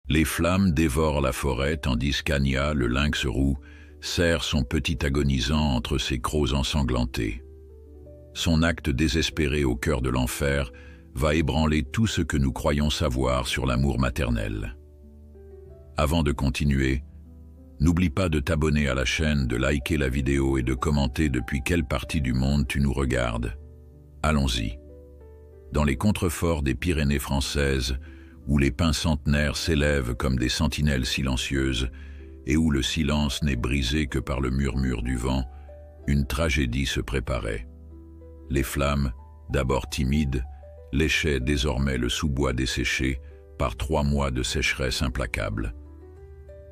Les flammes dévorent la forêt tandis qu'Anya, le lynx roux, serre son petit agonisant entre ses crocs ensanglantés. Son acte désespéré au cœur de l'enfer va ébranler tout ce que nous croyons savoir sur l'amour maternel. Avant de continuer, n'oublie pas de t'abonner à la chaîne, de liker la vidéo et de commenter depuis quelle partie du monde tu nous regardes. Allons-y. Dans les contreforts des Pyrénées françaises, où les pins centenaires s'élèvent comme des sentinelles silencieuses et où le silence n'est brisé que par le murmure du vent, une tragédie se préparait. Les flammes, d'abord timides, léchaient désormais le sous-bois desséché par 3 mois de sécheresse implacable.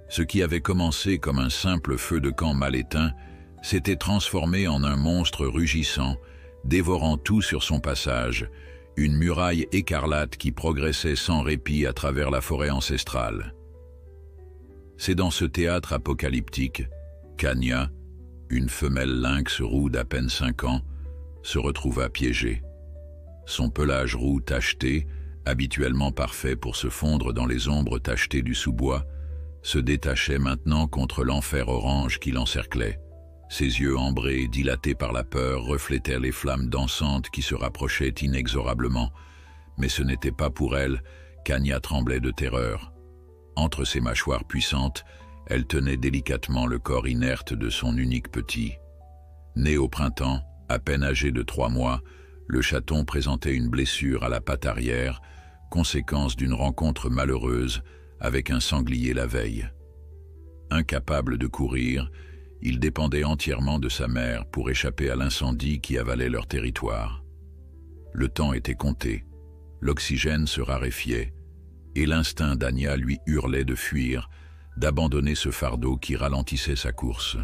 Ce qui avait commencé comme un simple feu de camp mal éteint s'était transformé en un monstre rugissant, dévorant tout sur son passage, une muraille écarlate qui progressait sans répit à travers la forêt ancestrale. C'est dans ce théâtre apocalyptique qu'Anya, une femelle lynx roux d'à peine 5 ans, se retrouva piégée. Son pelage roux tacheté, habituellement parfait pour se fondre dans les ombres tachetées du sous-bois, se détachait maintenant contre l'enfer orange qui l'encerclait. Ses yeux ambrés, dilatés par la peur, reflétaient les flammes dansantes qui se rapprochaient inexorablement. Mais ce n'était pas pour elle qu'Anya tremblait de terreur. Entre ses mâchoires puissantes, elle tenait délicatement le corps inerte de son unique petit. Né au printemps, à peine âgé de 3 mois, le chaton présentait une blessure à la patte arrière, conséquence d'une rencontre malheureuse avec un sanglier la veille. Incapable de courir, il dépendait entièrement de sa mère pour échapper à l'incendie qui avalait leur territoire. Le temps était compté, l'oxygène se raréfiait, et l'instinct d'Anya lui hurlait de fuir, d'abandonner ce fardeau qui ralentissait sa course.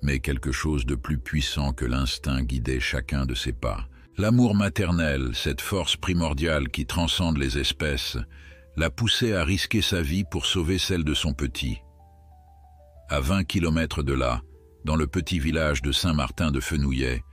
Mais quelque chose de plus puissant que l'instinct guidait chacun de ses pas. L'amour maternel, cette force primordiale qui transcende les espèces, la poussait à risquer sa vie pour sauver celle de son petit. À 20 kilomètres de là, dans le petit village de Saint-Martin de Fenouillet,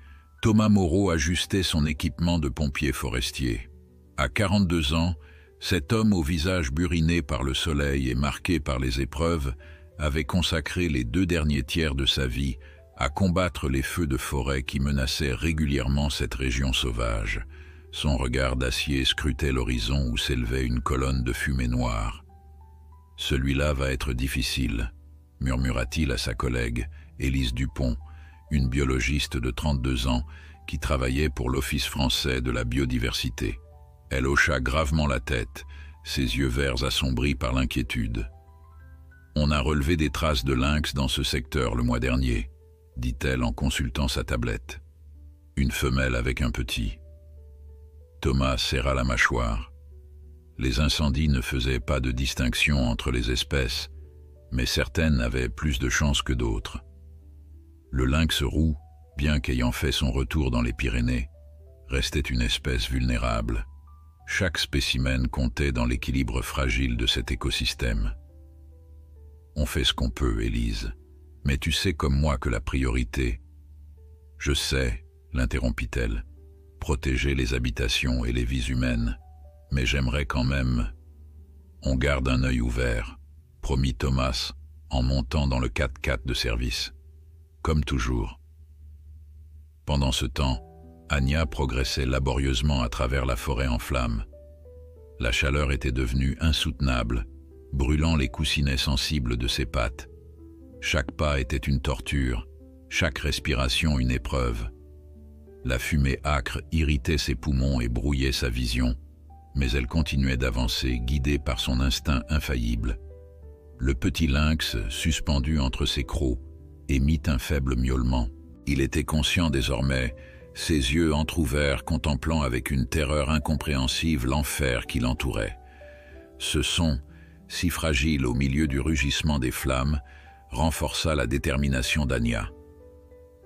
Thomas Moreau ajustait son équipement de pompier forestier. À 42 ans, cet homme au visage buriné par le soleil et marqué par les épreuves avait consacré les 2 derniers tiers de sa vie à combattre les feux de forêt qui menaçaient régulièrement cette région sauvage. Son regard d'acier scrutait l'horizon où s'élevait une colonne de fumée noire. « Celui-là va être difficile », murmura-t-il à sa collègue, Élise Dupont, une biologiste de 32 ans qui travaillait pour l'Office français de la biodiversité. Elle hocha gravement la tête, ses yeux verts assombris par l'inquiétude. « On a relevé des traces de lynx dans ce secteur le mois dernier », dit-elle en consultant sa tablette. « Une femelle avec un petit. » Thomas serra la mâchoire. Les incendies ne faisaient pas de distinction entre les espèces, mais certaines avaient plus de chance que d'autres. Le lynx roux, bien qu'ayant fait son retour dans les Pyrénées, restait une espèce vulnérable. Chaque spécimen comptait dans l'équilibre fragile de cet écosystème. « On fait ce qu'on peut, Élise, mais tu sais comme moi que la priorité... »« Je sais, » l'interrompit-elle, « protéger les habitations et les vies humaines, mais j'aimerais quand même... » « On garde un œil ouvert, » promit Thomas, en montant dans le 4x4 de service. Comme toujours. Pendant ce temps, Anya progressait laborieusement à travers la forêt en flammes. La chaleur était devenue insoutenable, brûlant les coussinets sensibles de ses pattes. Chaque pas était une torture, chaque respiration une épreuve. La fumée âcre irritait ses poumons et brouillait sa vision, mais elle continuait d'avancer, guidée par son instinct infaillible. Le petit lynx, suspendu entre ses crocs, émit un faible miaulement. Il était conscient désormais, ses yeux entr'ouverts contemplant avec une terreur incompréhensible l'enfer qui l'entourait. Ce son, si fragile au milieu du rugissement des flammes, renforça la détermination d'Anya.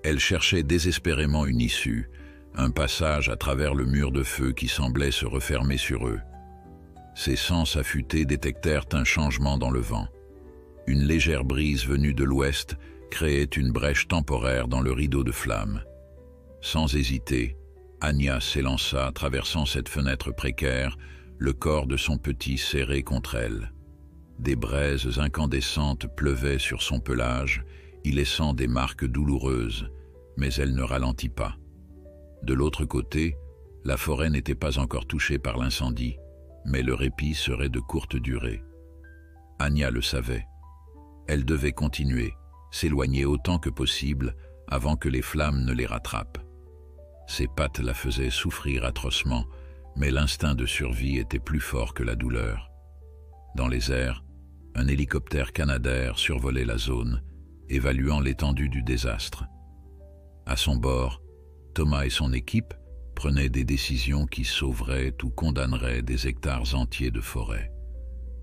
Elle cherchait désespérément une issue, un passage à travers le mur de feu qui semblait se refermer sur eux. Ses sens affûtés détectèrent un changement dans le vent. Une légère brise venue de l'ouest créait une brèche temporaire dans le rideau de flammes. Sans hésiter, Anya s'élança, traversant cette fenêtre précaire, le corps de son petit serré contre elle. Des braises incandescentes pleuvaient sur son pelage, y laissant des marques douloureuses, mais elle ne ralentit pas. De l'autre côté, la forêt n'était pas encore touchée par l'incendie, mais le répit serait de courte durée. Anya le savait. Elle devait continuer, s'éloigner autant que possible avant que les flammes ne les rattrapent. Ses pattes la faisaient souffrir atrocement, mais l'instinct de survie était plus fort que la douleur. Dans les airs, un hélicoptère canadair survolait la zone, évaluant l'étendue du désastre. À son bord, Thomas et son équipe prenaient des décisions qui sauveraient ou condamneraient des hectares entiers de forêt.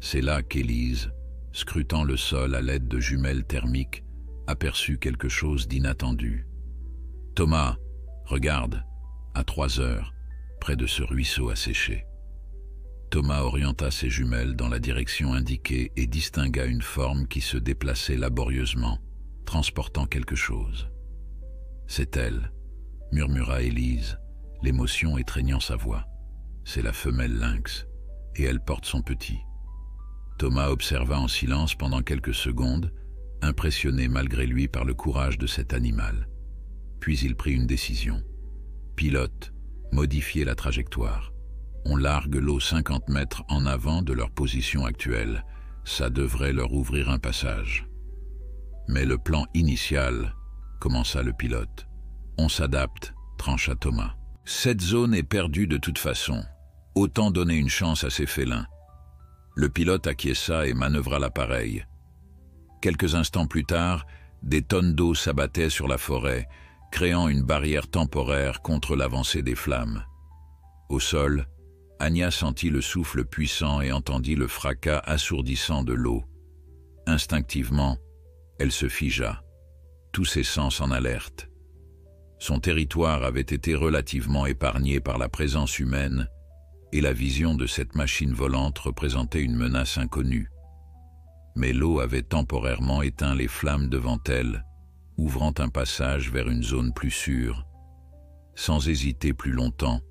C'est là qu'Élise, scrutant le sol à l'aide de jumelles thermiques, aperçut quelque chose d'inattendu. « Thomas, regarde, à 3 heures, près de ce ruisseau asséché. » Thomas orienta ses jumelles dans la direction indiquée et distingua une forme qui se déplaçait laborieusement, transportant quelque chose. « C'est elle, » murmura Élise, l'émotion étreignant sa voix. « C'est la femelle lynx, et elle porte son petit. » Thomas observa en silence pendant quelques secondes, impressionné malgré lui par le courage de cet animal. Puis il prit une décision. « Pilote, modifiez la trajectoire. On largue l'eau 50 mètres en avant de leur position actuelle. Ça devrait leur ouvrir un passage. » Mais le plan initial, commença le pilote. « On s'adapte, » trancha Thomas. « Cette zone est perdue de toute façon. Autant donner une chance à ces félins. » Le pilote acquiesça et manœuvra l'appareil. Quelques instants plus tard, des tonnes d'eau s'abattaient sur la forêt, créant une barrière temporaire contre l'avancée des flammes. Au sol, Anya sentit le souffle puissant et entendit le fracas assourdissant de l'eau. Instinctivement, elle se figea, tous ses sens en alerte. Son territoire avait été relativement épargné par la présence humaine, et la vision de cette machine volante représentait une menace inconnue. Mais l'eau avait temporairement éteint les flammes devant elle, ouvrant un passage vers une zone plus sûre. Sans hésiter plus longtemps,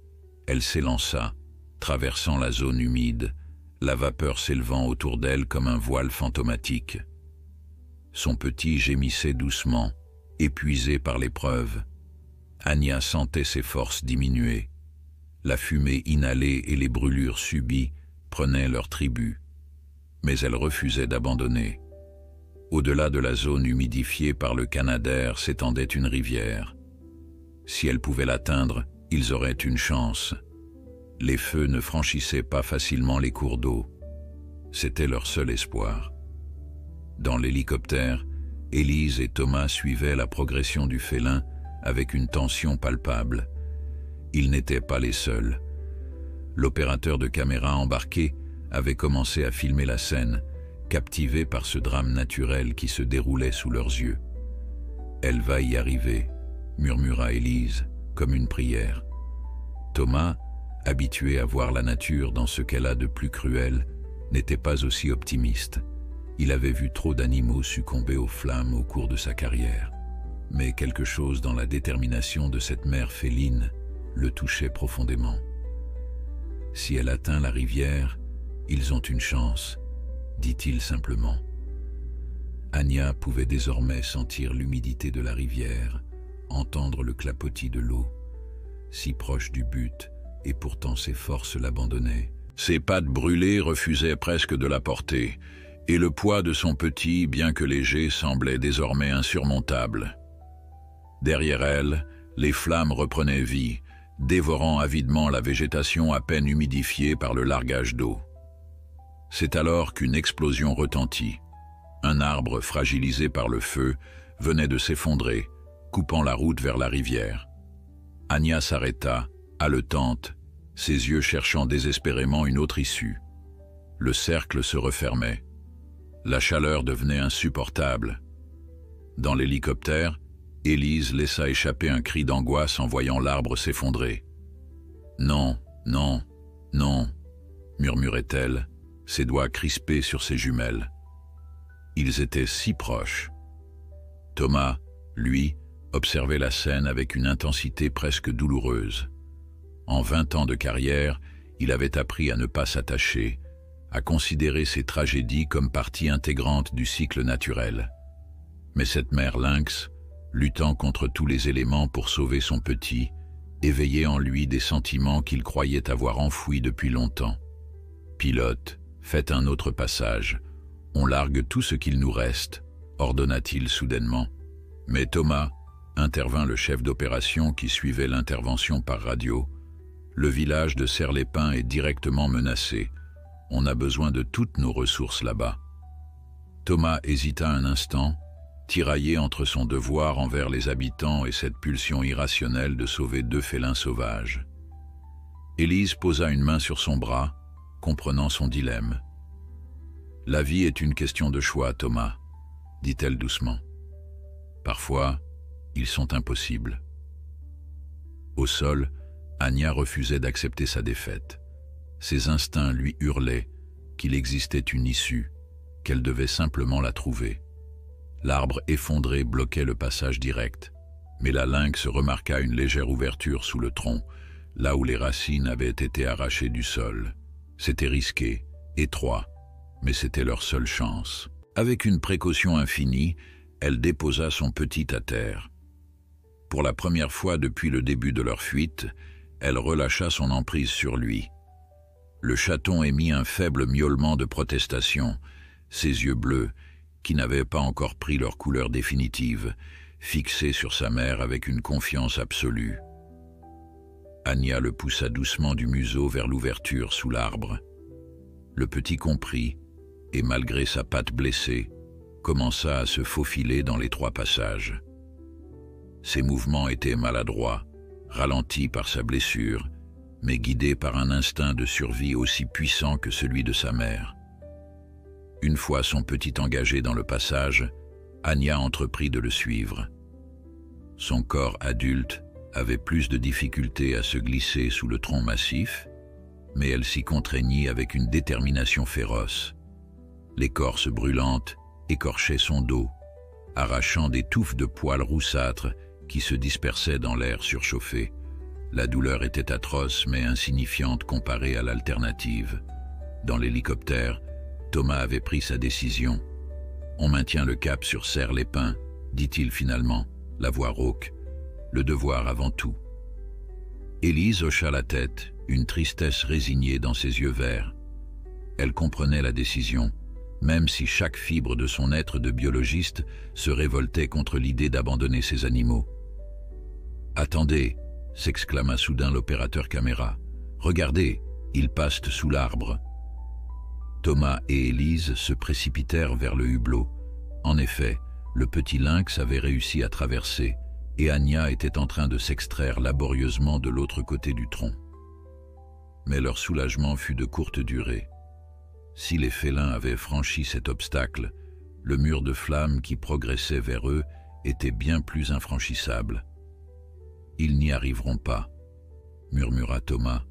elle s'élança, traversant la zone humide, la vapeur s'élevant autour d'elle comme un voile fantomatique. Son petit gémissait doucement, épuisé par l'épreuve. Anya sentait ses forces diminuer. La fumée inhalée et les brûlures subies prenaient leur tribut. Mais elle refusait d'abandonner. Au-delà de la zone humidifiée par le Canadair s'étendait une rivière. Si elle pouvait l'atteindre, ils auraient une chance. Les feux ne franchissaient pas facilement les cours d'eau. C'était leur seul espoir. Dans l'hélicoptère, Élise et Thomas suivaient la progression du félin avec une tension palpable. Ils n'étaient pas les seuls. L'opérateur de caméra embarqué avait commencé à filmer la scène, captivé par ce drame naturel qui se déroulait sous leurs yeux. « Elle va y arriver », murmura Élise, comme une prière. Thomas, habitué à voir la nature dans ce qu'elle a de plus cruel, n'était pas aussi optimiste. Il avait vu trop d'animaux succomber aux flammes au cours de sa carrière. Mais quelque chose dans la détermination de cette mère féline le touchait profondément. Si elle atteint la rivière, ils ont une chance, dit-il simplement. Anya pouvait désormais sentir l'humidité de la rivière, entendre le clapotis de l'eau, si proche du but, et pourtant ses forces l'abandonnaient. Ses pattes brûlées refusaient presque de la porter, et le poids de son petit, bien que léger, semblait désormais insurmontable. Derrière elle, les flammes reprenaient vie, dévorant avidement la végétation à peine humidifiée par le largage d'eau. C'est alors qu'une explosion retentit. Un arbre fragilisé par le feu venait de s'effondrer, coupant la route vers la rivière. Anya s'arrêta, haletante, ses yeux cherchant désespérément une autre issue. Le cercle se refermait. La chaleur devenait insupportable. Dans l'hélicoptère, Élise laissa échapper un cri d'angoisse en voyant l'arbre s'effondrer. « Non, non, non », murmurait-elle, ses doigts crispés sur ses jumelles. Ils étaient si proches. Thomas, lui, observait la scène avec une intensité presque douloureuse. En 20 ans de carrière, il avait appris à ne pas s'attacher, à considérer ces tragédies comme partie intégrante du cycle naturel. Mais cette mère lynx, luttant contre tous les éléments pour sauver son petit, éveillait en lui des sentiments qu'il croyait avoir enfouis depuis longtemps. « Pilote, faites un autre passage. On largue tout ce qu'il nous reste, » ordonna-t-il soudainement. Mais Thomas, intervint le chef d'opération qui suivait l'intervention par radio. Le village de Serre-les-Pins est directement menacé. On a besoin de toutes nos ressources là-bas. Thomas hésita un instant, tiraillé entre son devoir envers les habitants et cette pulsion irrationnelle de sauver 2 félins sauvages. Élise posa une main sur son bras, comprenant son dilemme. « La vie est une question de choix, Thomas, » dit-elle doucement. « Parfois, ils sont impossibles. » Au sol, Anya refusait d'accepter sa défaite. Ses instincts lui hurlaient qu'il existait une issue, qu'elle devait simplement la trouver. L'arbre effondré bloquait le passage direct, mais la lynx remarqua une légère ouverture sous le tronc, là où les racines avaient été arrachées du sol. C'était risqué, étroit, mais c'était leur seule chance. Avec une précaution infinie, elle déposa son petit à terre. Pour la première fois depuis le début de leur fuite, elle relâcha son emprise sur lui. Le chaton émit un faible miaulement de protestation. Ses yeux bleus, qui n'avaient pas encore pris leur couleur définitive, fixés sur sa mère avec une confiance absolue. Anya le poussa doucement du museau vers l'ouverture sous l'arbre. Le petit comprit, et malgré sa patte blessée, commença à se faufiler dans l'étroit passage. Ses mouvements étaient maladroits, ralentis par sa blessure, mais guidés par un instinct de survie aussi puissant que celui de sa mère. Une fois son petit engagé dans le passage, Anya entreprit de le suivre. Son corps adulte avait plus de difficulté à se glisser sous le tronc massif, mais elle s'y contraignit avec une détermination féroce. L'écorce brûlante écorchait son dos, arrachant des touffes de poils roussâtres qui se dispersaient dans l'air surchauffé. La douleur était atroce mais insignifiante comparée à l'alternative. Dans l'hélicoptère, Thomas avait pris sa décision. « On maintient le cap sur Serre-les-Pins », dit-il finalement, la voix rauque. « Le devoir avant tout. » Élise hocha la tête, une tristesse résignée dans ses yeux verts. Elle comprenait la décision, même si chaque fibre de son être de biologiste se révoltait contre l'idée d'abandonner ces animaux. « Attendez !» s'exclama soudain l'opérateur caméra. « Regardez, ils passent sous l'arbre. » Thomas et Élise se précipitèrent vers le hublot. En effet, le petit lynx avait réussi à traverser, et Anya était en train de s'extraire laborieusement de l'autre côté du tronc. Mais leur soulagement fut de courte durée. Si les félins avaient franchi cet obstacle, le mur de flammes qui progressait vers eux était bien plus infranchissable. « Ils n'y arriveront pas », murmura Thomas,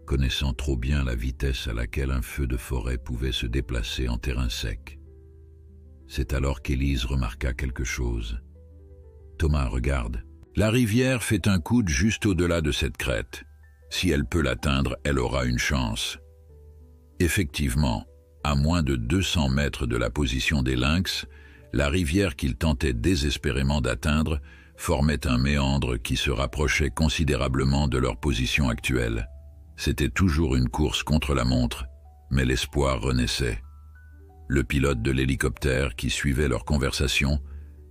connaissant trop bien la vitesse à laquelle un feu de forêt pouvait se déplacer en terrain sec. C'est alors qu'Élise remarqua quelque chose. « Thomas, regarde. La rivière fait un coude juste au-delà de cette crête. Si elle peut l'atteindre, elle aura une chance. » Effectivement, à moins de 200 mètres de la position des lynx, la rivière qu'ils tentaient désespérément d'atteindre formait un méandre qui se rapprochait considérablement de leur position actuelle. C'était toujours une course contre la montre, mais l'espoir renaissait. Le pilote de l'hélicoptère qui suivait leur conversation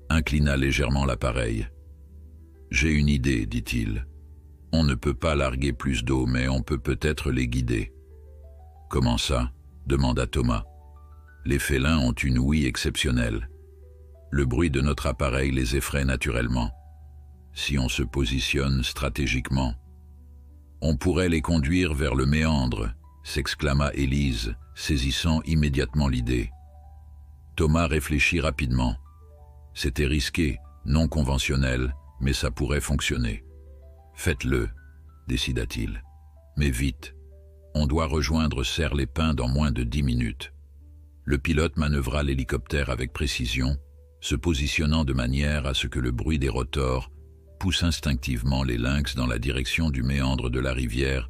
inclina légèrement l'appareil. « J'ai une idée, dit-il. On ne peut pas larguer plus d'eau, mais on peut peut-être les guider. » « Comment ça ?» demanda Thomas. « Les félins ont une ouïe exceptionnelle. Le bruit de notre appareil les effraie naturellement. Si on se positionne stratégiquement, on pourrait les conduire vers le méandre, » s'exclama Élise, saisissant immédiatement l'idée. Thomas réfléchit rapidement. C'était risqué, non conventionnel, mais ça pourrait fonctionner. « Faites-le, » décida-t-il. « Mais vite. On doit rejoindre Serre-les-Pins dans moins de 10 minutes. » Le pilote manœuvra l'hélicoptère avec précision, se positionnant de manière à ce que le bruit des rotors pousse instinctivement les lynx dans la direction du méandre de la rivière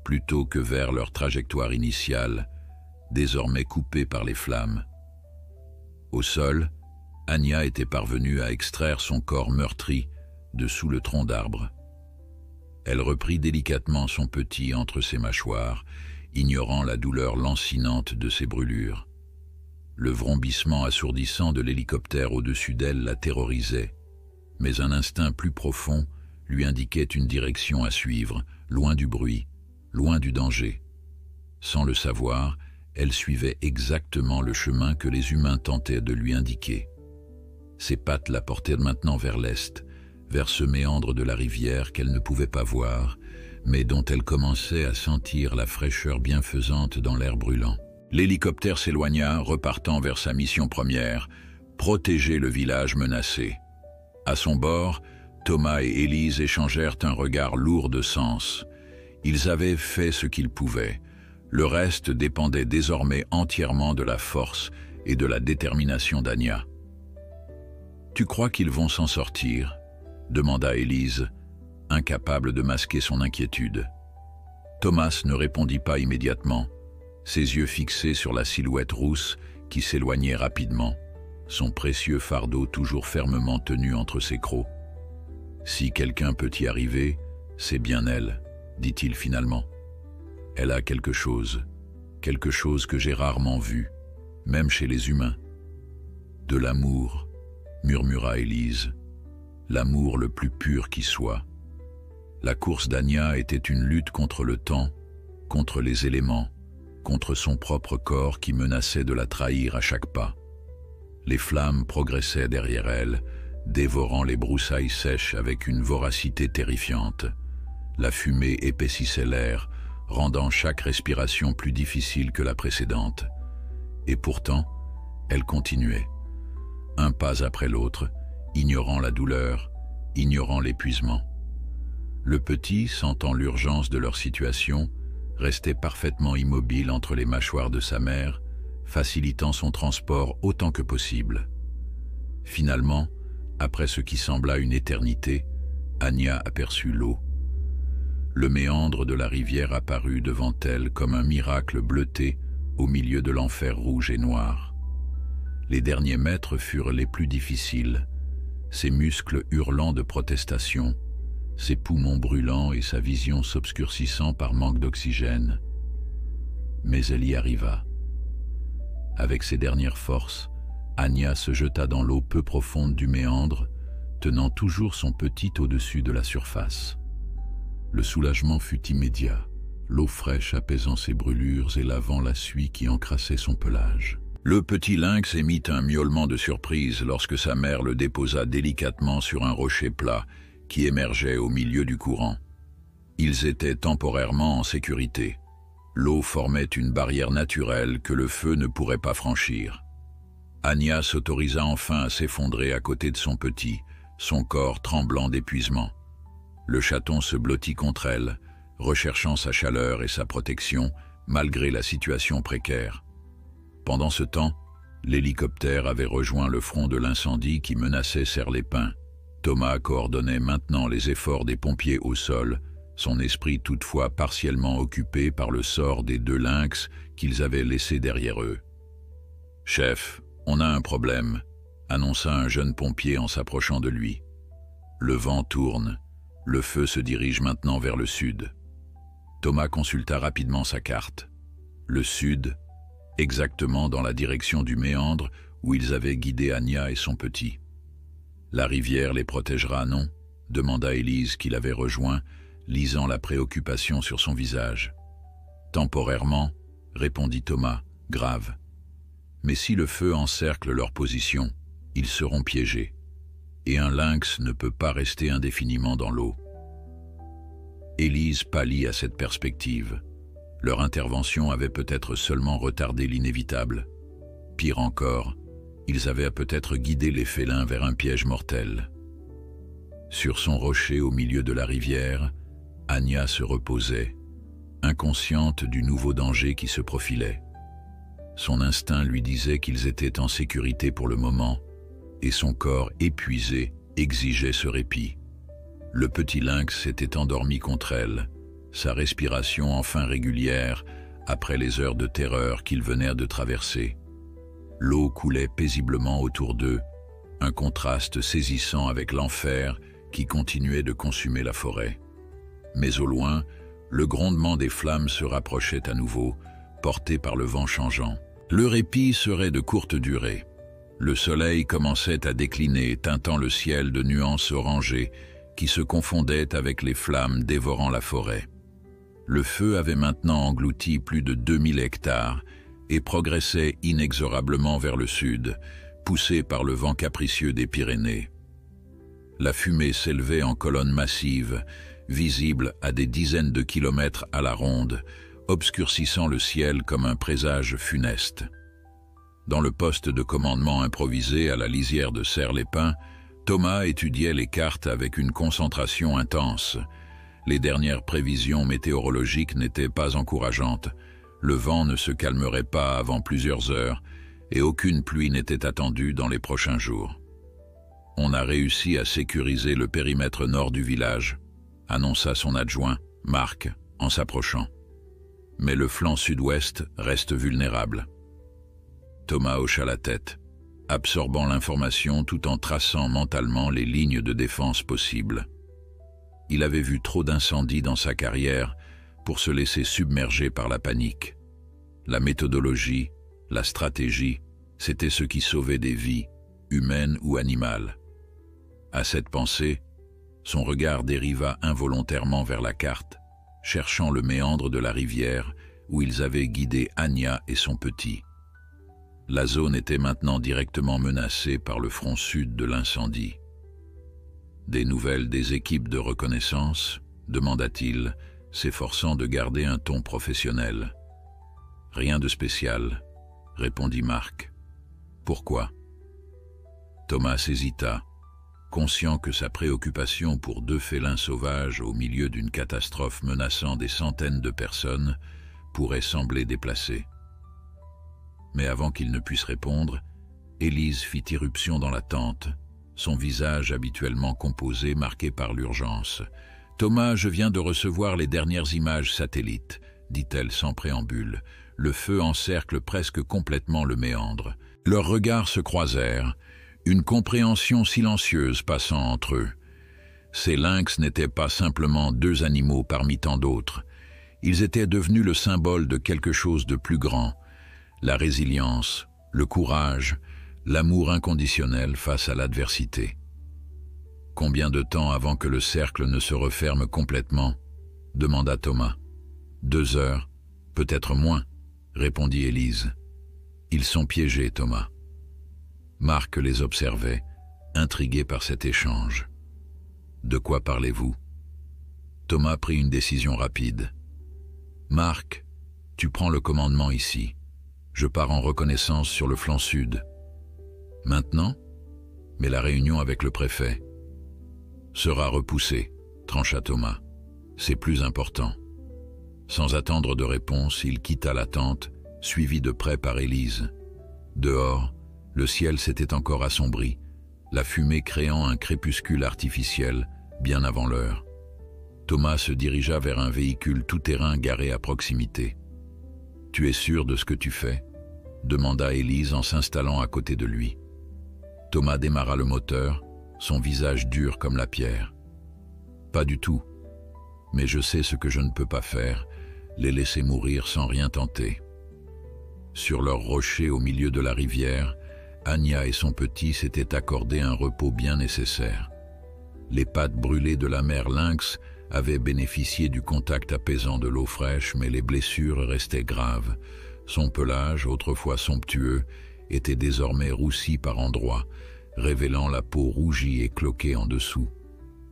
plutôt que vers leur trajectoire initiale, désormais coupée par les flammes. Au sol, Anya était parvenue à extraire son corps meurtri de sous le tronc d'arbre. Elle reprit délicatement son petit entre ses mâchoires, ignorant la douleur lancinante de ses brûlures. Le vrombissement assourdissant de l'hélicoptère au-dessus d'elle la terrorisait, mais un instinct plus profond lui indiquait une direction à suivre, loin du bruit, loin du danger. Sans le savoir, elle suivait exactement le chemin que les humains tentaient de lui indiquer. Ses pattes la portaient maintenant vers l'est, vers ce méandre de la rivière qu'elle ne pouvait pas voir, mais dont elle commençait à sentir la fraîcheur bienfaisante dans l'air brûlant. L'hélicoptère s'éloigna, repartant vers sa mission première, protéger le village menacé. À son bord, Thomas et Élise échangèrent un regard lourd de sens. Ils avaient fait ce qu'ils pouvaient. Le reste dépendait désormais entièrement de la force et de la détermination d'Anya. « Tu crois qu'ils vont s'en sortir ?» demanda Élise, incapable de masquer son inquiétude. Thomas ne répondit pas immédiatement, ses yeux fixés sur la silhouette rousse qui s'éloignait rapidement, son précieux fardeau toujours fermement tenu entre ses crocs. « Si quelqu'un peut y arriver, c'est bien elle, » dit-il finalement. « Elle a quelque chose que j'ai rarement vu, même chez les humains. »« De l'amour, » murmura Élise, « l'amour le plus pur qui soit. » La course d'Anya était une lutte contre le temps, contre les éléments, contre son propre corps qui menaçait de la trahir à chaque pas. Les flammes progressaient derrière elle, dévorant les broussailles sèches avec une voracité terrifiante. La fumée épaississait l'air, rendant chaque respiration plus difficile que la précédente. Et pourtant, elle continuait, un pas après l'autre, ignorant la douleur, ignorant l'épuisement. Le petit, sentant l'urgence de leur situation, restait parfaitement immobile entre les mâchoires de sa mère, facilitant son transport autant que possible. Finalement, après ce qui sembla une éternité, Anya aperçut l'eau. Le méandre de la rivière apparut devant elle comme un miracle bleuté au milieu de l'enfer rouge et noir. Les derniers mètres furent les plus difficiles, ses muscles hurlant de protestation, ses poumons brûlants et sa vision s'obscurcissant par manque d'oxygène. Mais elle y arriva. Avec ses dernières forces, Anya se jeta dans l'eau peu profonde du méandre, tenant toujours son petit au-dessus de la surface. Le soulagement fut immédiat, l'eau fraîche apaisant ses brûlures et lavant la suie qui encrassait son pelage. Le petit lynx émit un miaulement de surprise lorsque sa mère le déposa délicatement sur un rocher plat qui émergeait au milieu du courant. Ils étaient temporairement en sécurité. L'eau formait une barrière naturelle que le feu ne pourrait pas franchir. Anya s'autorisa enfin à s'effondrer à côté de son petit, son corps tremblant d'épuisement. Le chaton se blottit contre elle, recherchant sa chaleur et sa protection, malgré la situation précaire. Pendant ce temps, l'hélicoptère avait rejoint le front de l'incendie qui menaçait Serre-les-Pins. Thomas coordonnait maintenant les efforts des pompiers au sol, son esprit toutefois partiellement occupé par le sort des deux lynx qu'ils avaient laissés derrière eux. « Chef, on a un problème », annonça un jeune pompier en s'approchant de lui. « Le vent tourne. Le feu se dirige maintenant vers le sud. » Thomas consulta rapidement sa carte. Le sud, exactement dans la direction du méandre où ils avaient guidé Anya et son petit. « La rivière les protégera, non ?» demanda Élise qui l'avait rejoint, lisant la préoccupation sur son visage. « Temporairement, » répondit Thomas, grave. « Mais si le feu encercle leur position, ils seront piégés. Et un lynx ne peut pas rester indéfiniment dans l'eau. » Élise pâlit à cette perspective. Leur intervention avait peut-être seulement retardé l'inévitable. Pire encore, ils avaient peut-être guidé les félins vers un piège mortel. Sur son rocher au milieu de la rivière, Anya se reposait, inconsciente du nouveau danger qui se profilait. Son instinct lui disait qu'ils étaient en sécurité pour le moment, et son corps épuisé exigeait ce répit. Le petit lynx s'était endormi contre elle, sa respiration enfin régulière, après les heures de terreur qu'ils venaient de traverser. L'eau coulait paisiblement autour d'eux, un contraste saisissant avec l'enfer qui continuait de consumer la forêt. Mais au loin, le grondement des flammes se rapprochait à nouveau, porté par le vent changeant. Le répit serait de courte durée. Le soleil commençait à décliner, teintant le ciel de nuances orangées qui se confondaient avec les flammes dévorant la forêt. Le feu avait maintenant englouti plus de 2000 hectares et progressait inexorablement vers le sud, poussé par le vent capricieux des Pyrénées. La fumée s'élevait en colonnes massives, visibles à des dizaines de kilomètres à la ronde, obscurcissant le ciel comme un présage funeste. Dans le poste de commandement improvisé à la lisière de Serre-les-Pins, Thomas étudiait les cartes avec une concentration intense. Les dernières prévisions météorologiques n'étaient pas encourageantes. Le vent ne se calmerait pas avant plusieurs heures et aucune pluie n'était attendue dans les prochains jours. On a réussi à sécuriser le périmètre nord du village, annonça son adjoint, Marc, en s'approchant. Mais le flanc sud-ouest reste vulnérable. Thomas hocha la tête, absorbant l'information tout en traçant mentalement les lignes de défense possibles. Il avait vu trop d'incendies dans sa carrière pour se laisser submerger par la panique. La méthodologie, la stratégie, c'était ce qui sauvait des vies, humaines ou animales. À cette pensée, son regard dériva involontairement vers la carte, cherchant le méandre de la rivière où ils avaient guidé Anya et son petit. La zone était maintenant directement menacée par le front sud de l'incendie. « Des nouvelles des équipes de reconnaissance ?» demanda-t-il, s'efforçant de garder un ton professionnel. « Rien de spécial », répondit Marc. « Pourquoi ?» Thomas hésita, conscient que sa préoccupation pour deux félins sauvages au milieu d'une catastrophe menaçant des centaines de personnes pourrait sembler déplacée. Mais avant qu'il ne puisse répondre, Élise fit irruption dans la tente, son visage habituellement composé marqué par l'urgence. « Thomas, je viens de recevoir les dernières images satellites, » dit-elle sans préambule. Le feu encercle presque complètement le méandre. Leurs regards se croisèrent, une compréhension silencieuse passant entre eux. Ces lynx n'étaient pas simplement deux animaux parmi tant d'autres. Ils étaient devenus le symbole de quelque chose de plus grand. La résilience, le courage, l'amour inconditionnel face à l'adversité. Combien de temps avant que le cercle ne se referme complètement ? Demanda Thomas. 2 heures, peut-être moins, répondit Élise. Ils sont piégés, Thomas. Marc les observait, intrigué par cet échange. De quoi parlez-vous ? Thomas prit une décision rapide. Marc, tu prends le commandement ici. Je pars en reconnaissance sur le flanc sud. Maintenant ? Mais la réunion avec le préfet sera repoussée, trancha Thomas. C'est plus important. Sans attendre de réponse, il quitta la tente, suivi de près par Élise. Dehors, le ciel s'était encore assombri, la fumée créant un crépuscule artificiel, bien avant l'heure. Thomas se dirigea vers un véhicule tout-terrain garé à proximité. « Tu es sûr de ce que tu fais ?» demanda Élise en s'installant à côté de lui. Thomas démarra le moteur, son visage dur comme la pierre. « Pas du tout. Mais je sais ce que je ne peux pas faire, les laisser mourir sans rien tenter. » Sur leur rocher au milieu de la rivière, Anya et son petit s'étaient accordé un repos bien nécessaire. Les pattes brûlées de la mère lynx avaient bénéficié du contact apaisant de l'eau fraîche, mais les blessures restaient graves. Son pelage, autrefois somptueux, était désormais roussi par endroits, révélant la peau rougie et cloquée en dessous.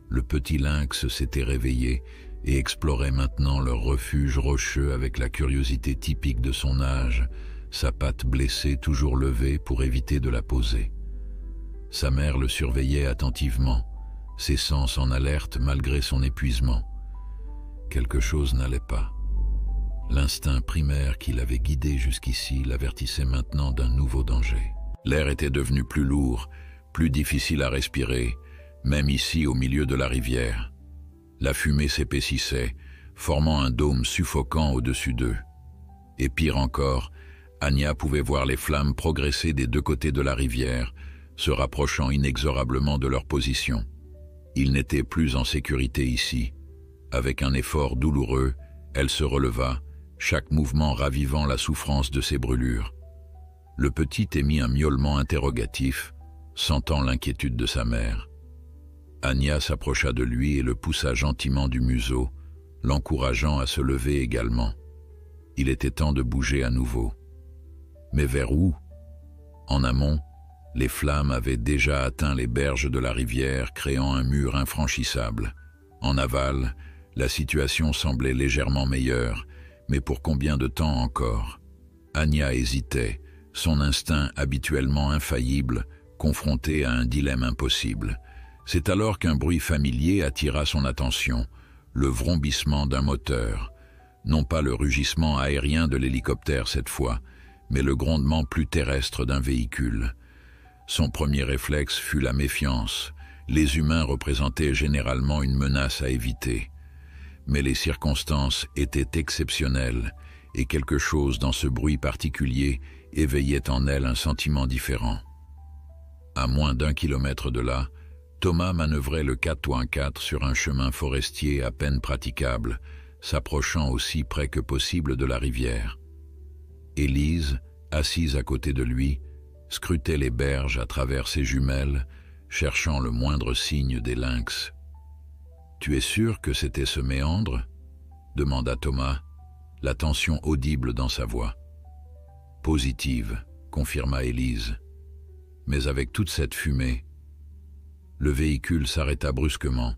Le petit lynx s'était réveillé et explorait maintenant leur refuge rocheux avec la curiosité typique de son âge, sa patte blessée toujours levée pour éviter de la poser. Sa mère le surveillait attentivement, ses sens en alerte malgré son épuisement. Quelque chose n'allait pas. L'instinct primaire qui l'avait guidé jusqu'ici l'avertissait maintenant d'un nouveau danger. L'air était devenu plus lourd, plus difficile à respirer, même ici au milieu de la rivière. La fumée s'épaississait, formant un dôme suffocant au-dessus d'eux. Et pire encore, Anya pouvait voir les flammes progresser des deux côtés de la rivière, se rapprochant inexorablement de leur position. Ils n'étaient plus en sécurité ici. Avec un effort douloureux, elle se releva, chaque mouvement ravivant la souffrance de ses brûlures. Le petit émit un miaulement interrogatif, sentant l'inquiétude de sa mère. Anya s'approcha de lui et le poussa gentiment du museau, l'encourageant à se lever également. Il était temps de bouger à nouveau. Mais vers où? En amont, les flammes avaient déjà atteint les berges de la rivière, créant un mur infranchissable. En aval, la situation semblait légèrement meilleure, mais pour combien de temps encore? Anya hésitait, son instinct habituellement infaillible, confronté à un dilemme impossible. C'est alors qu'un bruit familier attira son attention, le vrombissement d'un moteur. Non pas le rugissement aérien de l'hélicoptère cette fois, mais le grondement plus terrestre d'un véhicule. Son premier réflexe fut la méfiance. Les humains représentaient généralement une menace à éviter. Mais les circonstances étaient exceptionnelles, et quelque chose dans ce bruit particulier éveillait en elle un sentiment différent. À moins d'1 kilomètre de là, Thomas manœuvrait le 4x4 sur un chemin forestier à peine praticable, s'approchant aussi près que possible de la rivière. Élise, assise à côté de lui, scrutait les berges à travers ses jumelles, cherchant le moindre signe des lynx. « Tu es sûr que c'était ce méandre ?» demanda Thomas, la tension audible dans sa voix. « Positive », confirma Élise. Mais avec toute cette fumée, le véhicule s'arrêta brusquement,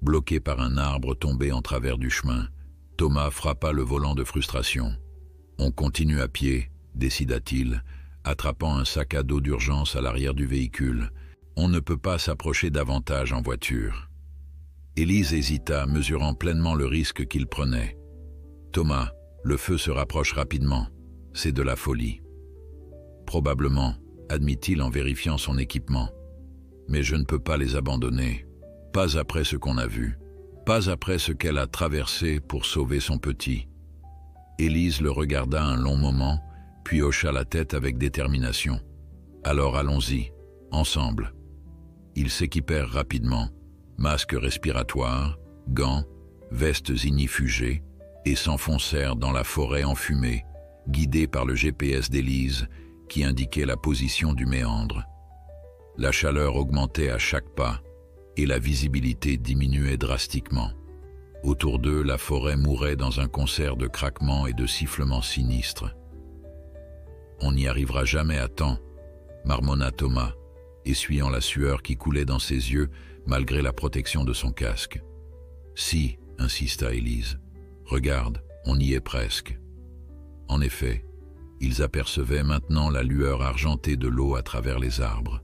bloqué par un arbre tombé en travers du chemin. Thomas frappa le volant de frustration. « On continue à pied », décida-t-il, attrapant un sac à dos d'urgence à l'arrière du véhicule. « On ne peut pas s'approcher davantage en voiture. » Élise hésita, mesurant pleinement le risque qu'il prenait. « Thomas, le feu se rapproche rapidement. C'est de la folie. »« Probablement, » admit-il en vérifiant son équipement. « Mais je ne peux pas les abandonner. Pas après ce qu'on a vu. Pas après ce qu'elle a traversé pour sauver son petit. » Élise le regarda un long moment, puis hocha la tête avec détermination. « Alors allons-y, ensemble. » Ils s'équipèrent rapidement, masques respiratoires, gants, vestes ignifugées, et s'enfoncèrent dans la forêt enfumée, guidés par le GPS d'Élise, qui indiquait la position du méandre. La chaleur augmentait à chaque pas, et la visibilité diminuait drastiquement. Autour d'eux, la forêt mourait dans un concert de craquements et de sifflements sinistres. « On n'y arrivera jamais à temps », marmonna Thomas, essuyant la sueur qui coulait dans ses yeux malgré la protection de son casque. « Si », insista Élise. « Regarde, on y est presque. » En effet, ils apercevaient maintenant la lueur argentée de l'eau à travers les arbres.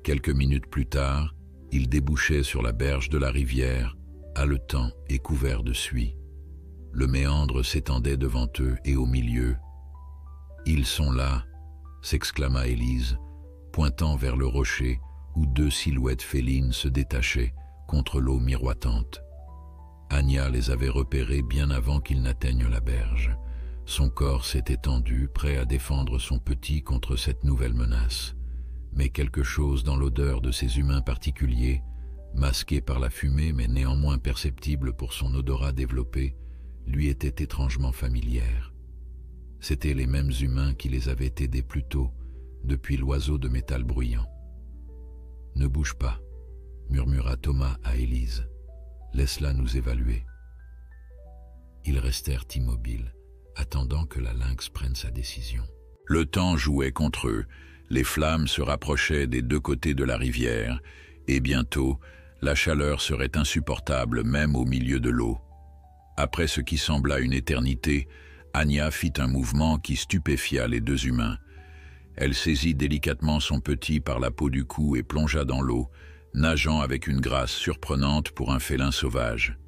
Quelques minutes plus tard, ils débouchaient sur la berge de la rivière, haletant et couverts de suie. Le méandre s'étendait devant eux et au milieu. « Ils sont là !» s'exclama Élise, pointant vers le rocher où deux silhouettes félines se détachaient contre l'eau miroitante. Anya les avait repérés bien avant qu'ils n'atteignent la berge. Son corps s'était tendu, prêt à défendre son petit contre cette nouvelle menace. Mais quelque chose dans l'odeur de ces humains particuliers, masqué par la fumée mais néanmoins perceptible pour son odorat développé, lui était étrangement familière. C'étaient les mêmes humains qui les avaient aidés plus tôt, depuis l'oiseau de métal bruyant. « Ne bouge pas », murmura Thomas à Élise. « Laisse-la nous évaluer. » Ils restèrent immobiles, attendant que la lynx prenne sa décision. Le temps jouait contre eux, les flammes se rapprochaient des deux côtés de la rivière, et bientôt, la chaleur serait insupportable même au milieu de l'eau. Après ce qui sembla une éternité, Anya fit un mouvement qui stupéfia les deux humains. Elle saisit délicatement son petit par la peau du cou et plongea dans l'eau, nageant avec une grâce surprenante pour un félin sauvage.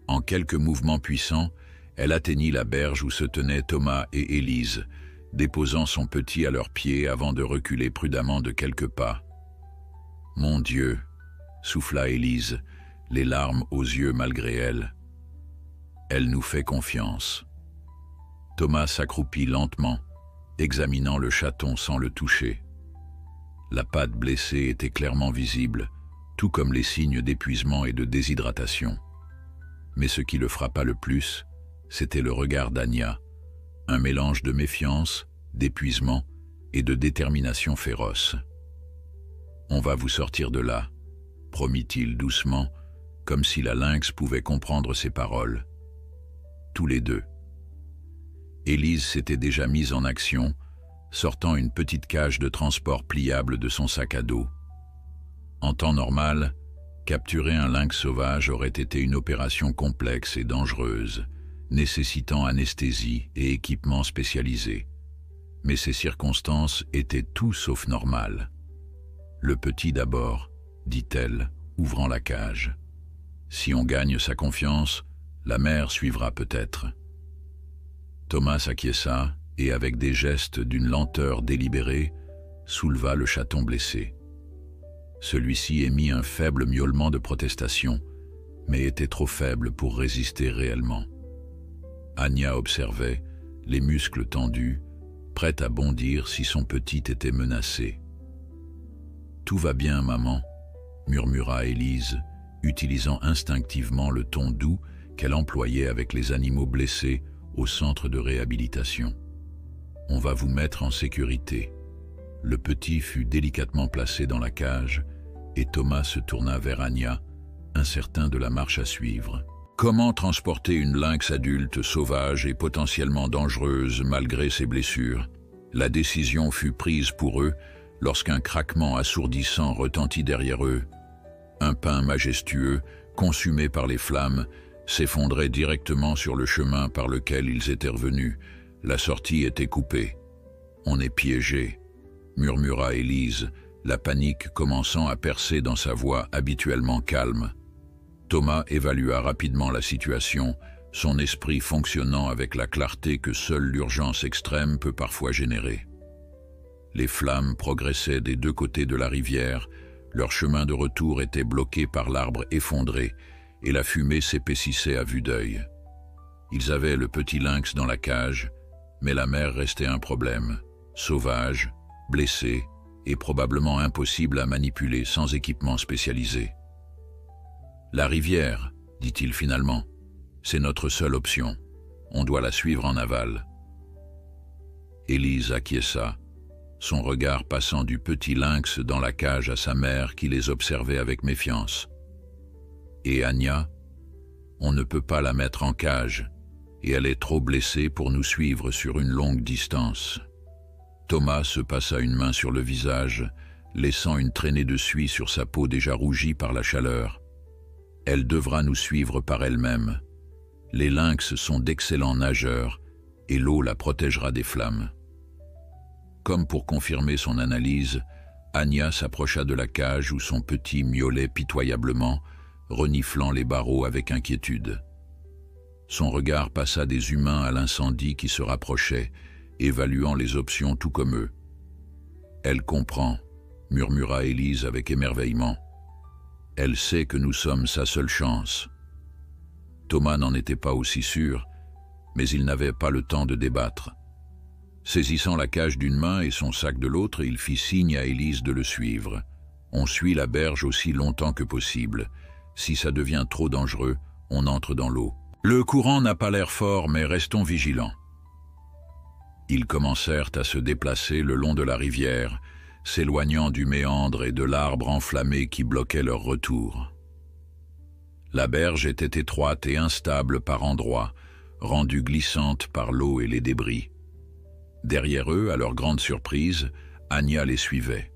En quelques mouvements puissants, elle atteignit la berge où se tenaient Thomas et Élise, déposant son petit à leurs pieds avant de reculer prudemment de quelques pas. « Mon Dieu !» souffla Élise, les larmes aux yeux malgré elle. « Elle nous fait confiance. » Thomas s'accroupit lentement, examinant le chaton sans le toucher. La patte blessée était clairement visible, tout comme les signes d'épuisement et de déshydratation. Mais ce qui le frappa le plus, c'était le regard d'Anya, un mélange de méfiance, d'épuisement et de détermination féroce. « On va vous sortir de là », promit-il doucement, comme si la lynx pouvait comprendre ses paroles. Tous les deux. Élise s'était déjà mise en action, sortant une petite cage de transport pliable de son sac à dos. En temps normal, capturer un lynx sauvage aurait été une opération complexe et dangereuse, nécessitant anesthésie et équipement spécialisé. Mais ces circonstances étaient tout sauf normales. « Le petit d'abord », dit-elle, ouvrant la cage. « Si on gagne sa confiance, la mère suivra peut-être. » Thomas acquiesça et, avec des gestes d'une lenteur délibérée, souleva le chaton blessé. Celui-ci émit un faible miaulement de protestation, mais était trop faible pour résister réellement. Anya observait, les muscles tendus, prête à bondir si son petit était menacé. « Tout va bien, maman », murmura Élise, utilisant instinctivement le ton doux qu'elle employait avec les animaux blessés au centre de réhabilitation. « On va vous mettre en sécurité. » Le petit fut délicatement placé dans la cage et Thomas se tourna vers Anya, incertain de la marche à suivre. Comment transporter une lynx adulte sauvage et potentiellement dangereuse malgré ses blessures? La décision fut prise pour eux lorsqu'un craquement assourdissant retentit derrière eux. Un pin majestueux, consumé par les flammes, s'effondrait directement sur le chemin par lequel ils étaient revenus. La sortie était coupée. « On est piégés », murmura Élise, la panique commençant à percer dans sa voix habituellement calme. Thomas évalua rapidement la situation, son esprit fonctionnant avec la clarté que seule l'urgence extrême peut parfois générer. Les flammes progressaient des deux côtés de la rivière, leur chemin de retour était bloqué par l'arbre effondré, et la fumée s'épaississait à vue d'œil. Ils avaient le petit lynx dans la cage, mais la mère restait un problème, sauvage, blessée et probablement impossible à manipuler sans équipement spécialisé. « La rivière, dit-il finalement, c'est notre seule option. On doit la suivre en aval. » Élise acquiesça, son regard passant du petit lynx dans la cage à sa mère qui les observait avec méfiance. « Et Anya, on ne peut pas la mettre en cage, et elle est trop blessée pour nous suivre sur une longue distance. » Thomas se passa une main sur le visage, laissant une traînée de suie sur sa peau déjà rougie par la chaleur. « Elle devra nous suivre par elle-même. Les lynx sont d'excellents nageurs, et l'eau la protégera des flammes. » Comme pour confirmer son analyse, Anya s'approcha de la cage où son petit miaulait pitoyablement, reniflant les barreaux avec inquiétude. Son regard passa des humains à l'incendie qui se rapprochait, évaluant les options tout comme eux. « Elle comprend », murmura Élise avec émerveillement. « Elle sait que nous sommes sa seule chance. » Thomas n'en était pas aussi sûr, mais il n'avait pas le temps de débattre. Saisissant la cage d'une main et son sac de l'autre, il fit signe à Élise de le suivre. « On suit la berge aussi longtemps que possible. Si ça devient trop dangereux, on entre dans l'eau. Le courant n'a pas l'air fort, mais restons vigilants. » Ils commencèrent à se déplacer le long de la rivière, s'éloignant du méandre et de l'arbre enflammé qui bloquait leur retour. La berge était étroite et instable par endroits, rendue glissante par l'eau et les débris. Derrière eux, à leur grande surprise, Anya les suivait.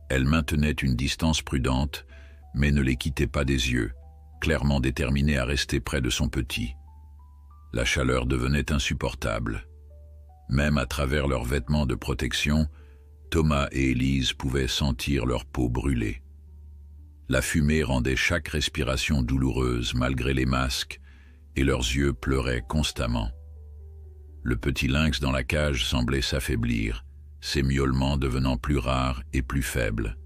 Elle maintenait une distance prudente, mais ne les quittait pas des yeux, clairement déterminée à rester près de son petit. La chaleur devenait insupportable. Même à travers leurs vêtements de protection, Thomas et Élise pouvaient sentir leur peau brûler. La fumée rendait chaque respiration douloureuse malgré les masques, et leurs yeux pleuraient constamment. Le petit lynx dans la cage semblait s'affaiblir, ses miaulements devenant plus rares et plus faibles.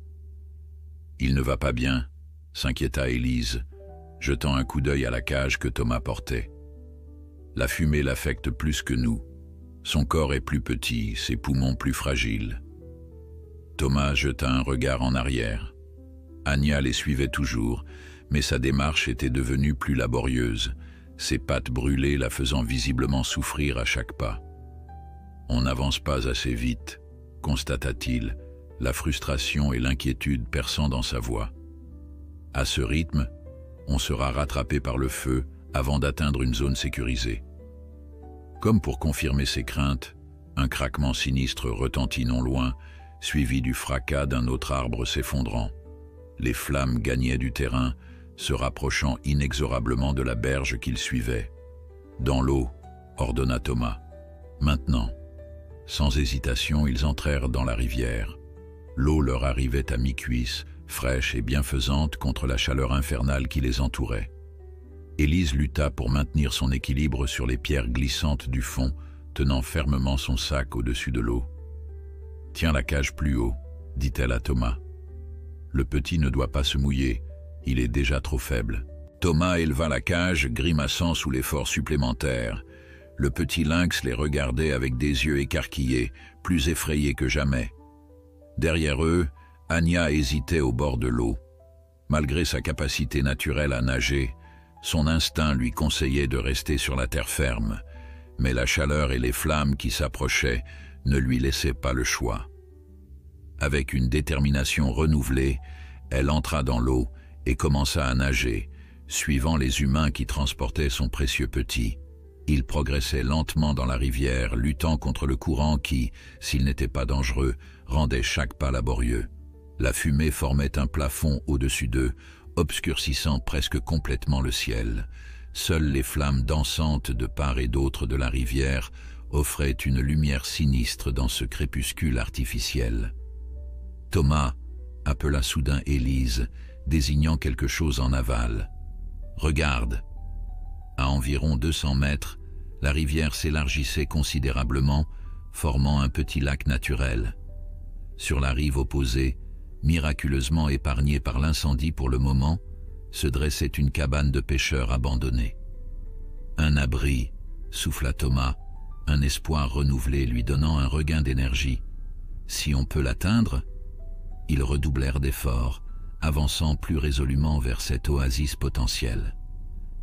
« Il ne va pas bien », s'inquiéta Élise, jetant un coup d'œil à la cage que Thomas portait. La fumée l'affecte plus que nous. Son corps est plus petit, ses poumons plus fragiles. Thomas jeta un regard en arrière. Anya les suivait toujours, mais sa démarche était devenue plus laborieuse, ses pattes brûlées la faisant visiblement souffrir à chaque pas. « On n'avance pas assez vite », constata-t-il, la frustration et l'inquiétude perçant dans sa voix. « À ce rythme, on sera rattrapé par le feu avant d'atteindre une zone sécurisée. » Comme pour confirmer ses craintes, un craquement sinistre retentit non loin, suivi du fracas d'un autre arbre s'effondrant. Les flammes gagnaient du terrain, se rapprochant inexorablement de la berge qu'ils suivaient. « Dans l'eau », ordonna Thomas. « Maintenant ». Sans hésitation, ils entrèrent dans la rivière. L'eau leur arrivait à mi-cuisse, fraîche et bienfaisante contre la chaleur infernale qui les entourait. Élise lutta pour maintenir son équilibre sur les pierres glissantes du fond, tenant fermement son sac au-dessus de l'eau. « Tiens la cage plus haut », dit-elle à Thomas. « Le petit ne doit pas se mouiller, il est déjà trop faible. » Thomas éleva la cage, grimaçant sous l'effort supplémentaire. Le petit lynx les regardait avec des yeux écarquillés, plus effrayés que jamais. Derrière eux, Anya hésitait au bord de l'eau. Malgré sa capacité naturelle à nager, son instinct lui conseillait de rester sur la terre ferme, mais la chaleur et les flammes qui s'approchaient ne lui laissaient pas le choix. Avec une détermination renouvelée, elle entra dans l'eau et commença à nager, suivant les humains qui transportaient son précieux petit. Il progressait lentement dans la rivière, luttant contre le courant qui, s'il n'était pas dangereux, rendait chaque pas laborieux. La fumée formait un plafond au-dessus d'eux, obscurcissant presque complètement le ciel. Seules les flammes dansantes de part et d'autre de la rivière offraient une lumière sinistre dans ce crépuscule artificiel. Thomas appela soudain Élise, désignant quelque chose en aval. « Regarde !» À environ 200 mètres, la rivière s'élargissait considérablement, formant un petit lac naturel. Sur la rive opposée, miraculeusement épargnée par l'incendie pour le moment, se dressait une cabane de pêcheurs abandonnée. « Un abri », souffla Thomas, un espoir renouvelé lui donnant un regain d'énergie. « Si on peut l'atteindre ?» Ils redoublèrent d'efforts, avançant plus résolument vers cette oasis potentielle.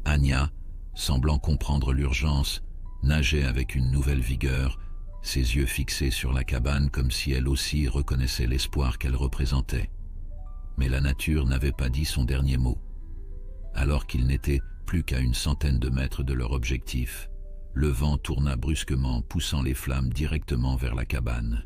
Anya, semblant comprendre l'urgence, nageait avec une nouvelle vigueur, ses yeux fixés sur la cabane comme si elle aussi reconnaissait l'espoir qu'elle représentait. Mais la nature n'avait pas dit son dernier mot. Alors qu'ils n'étaient plus qu'à une centaine de mètres de leur objectif, le vent tourna brusquement, poussant les flammes directement vers la cabane.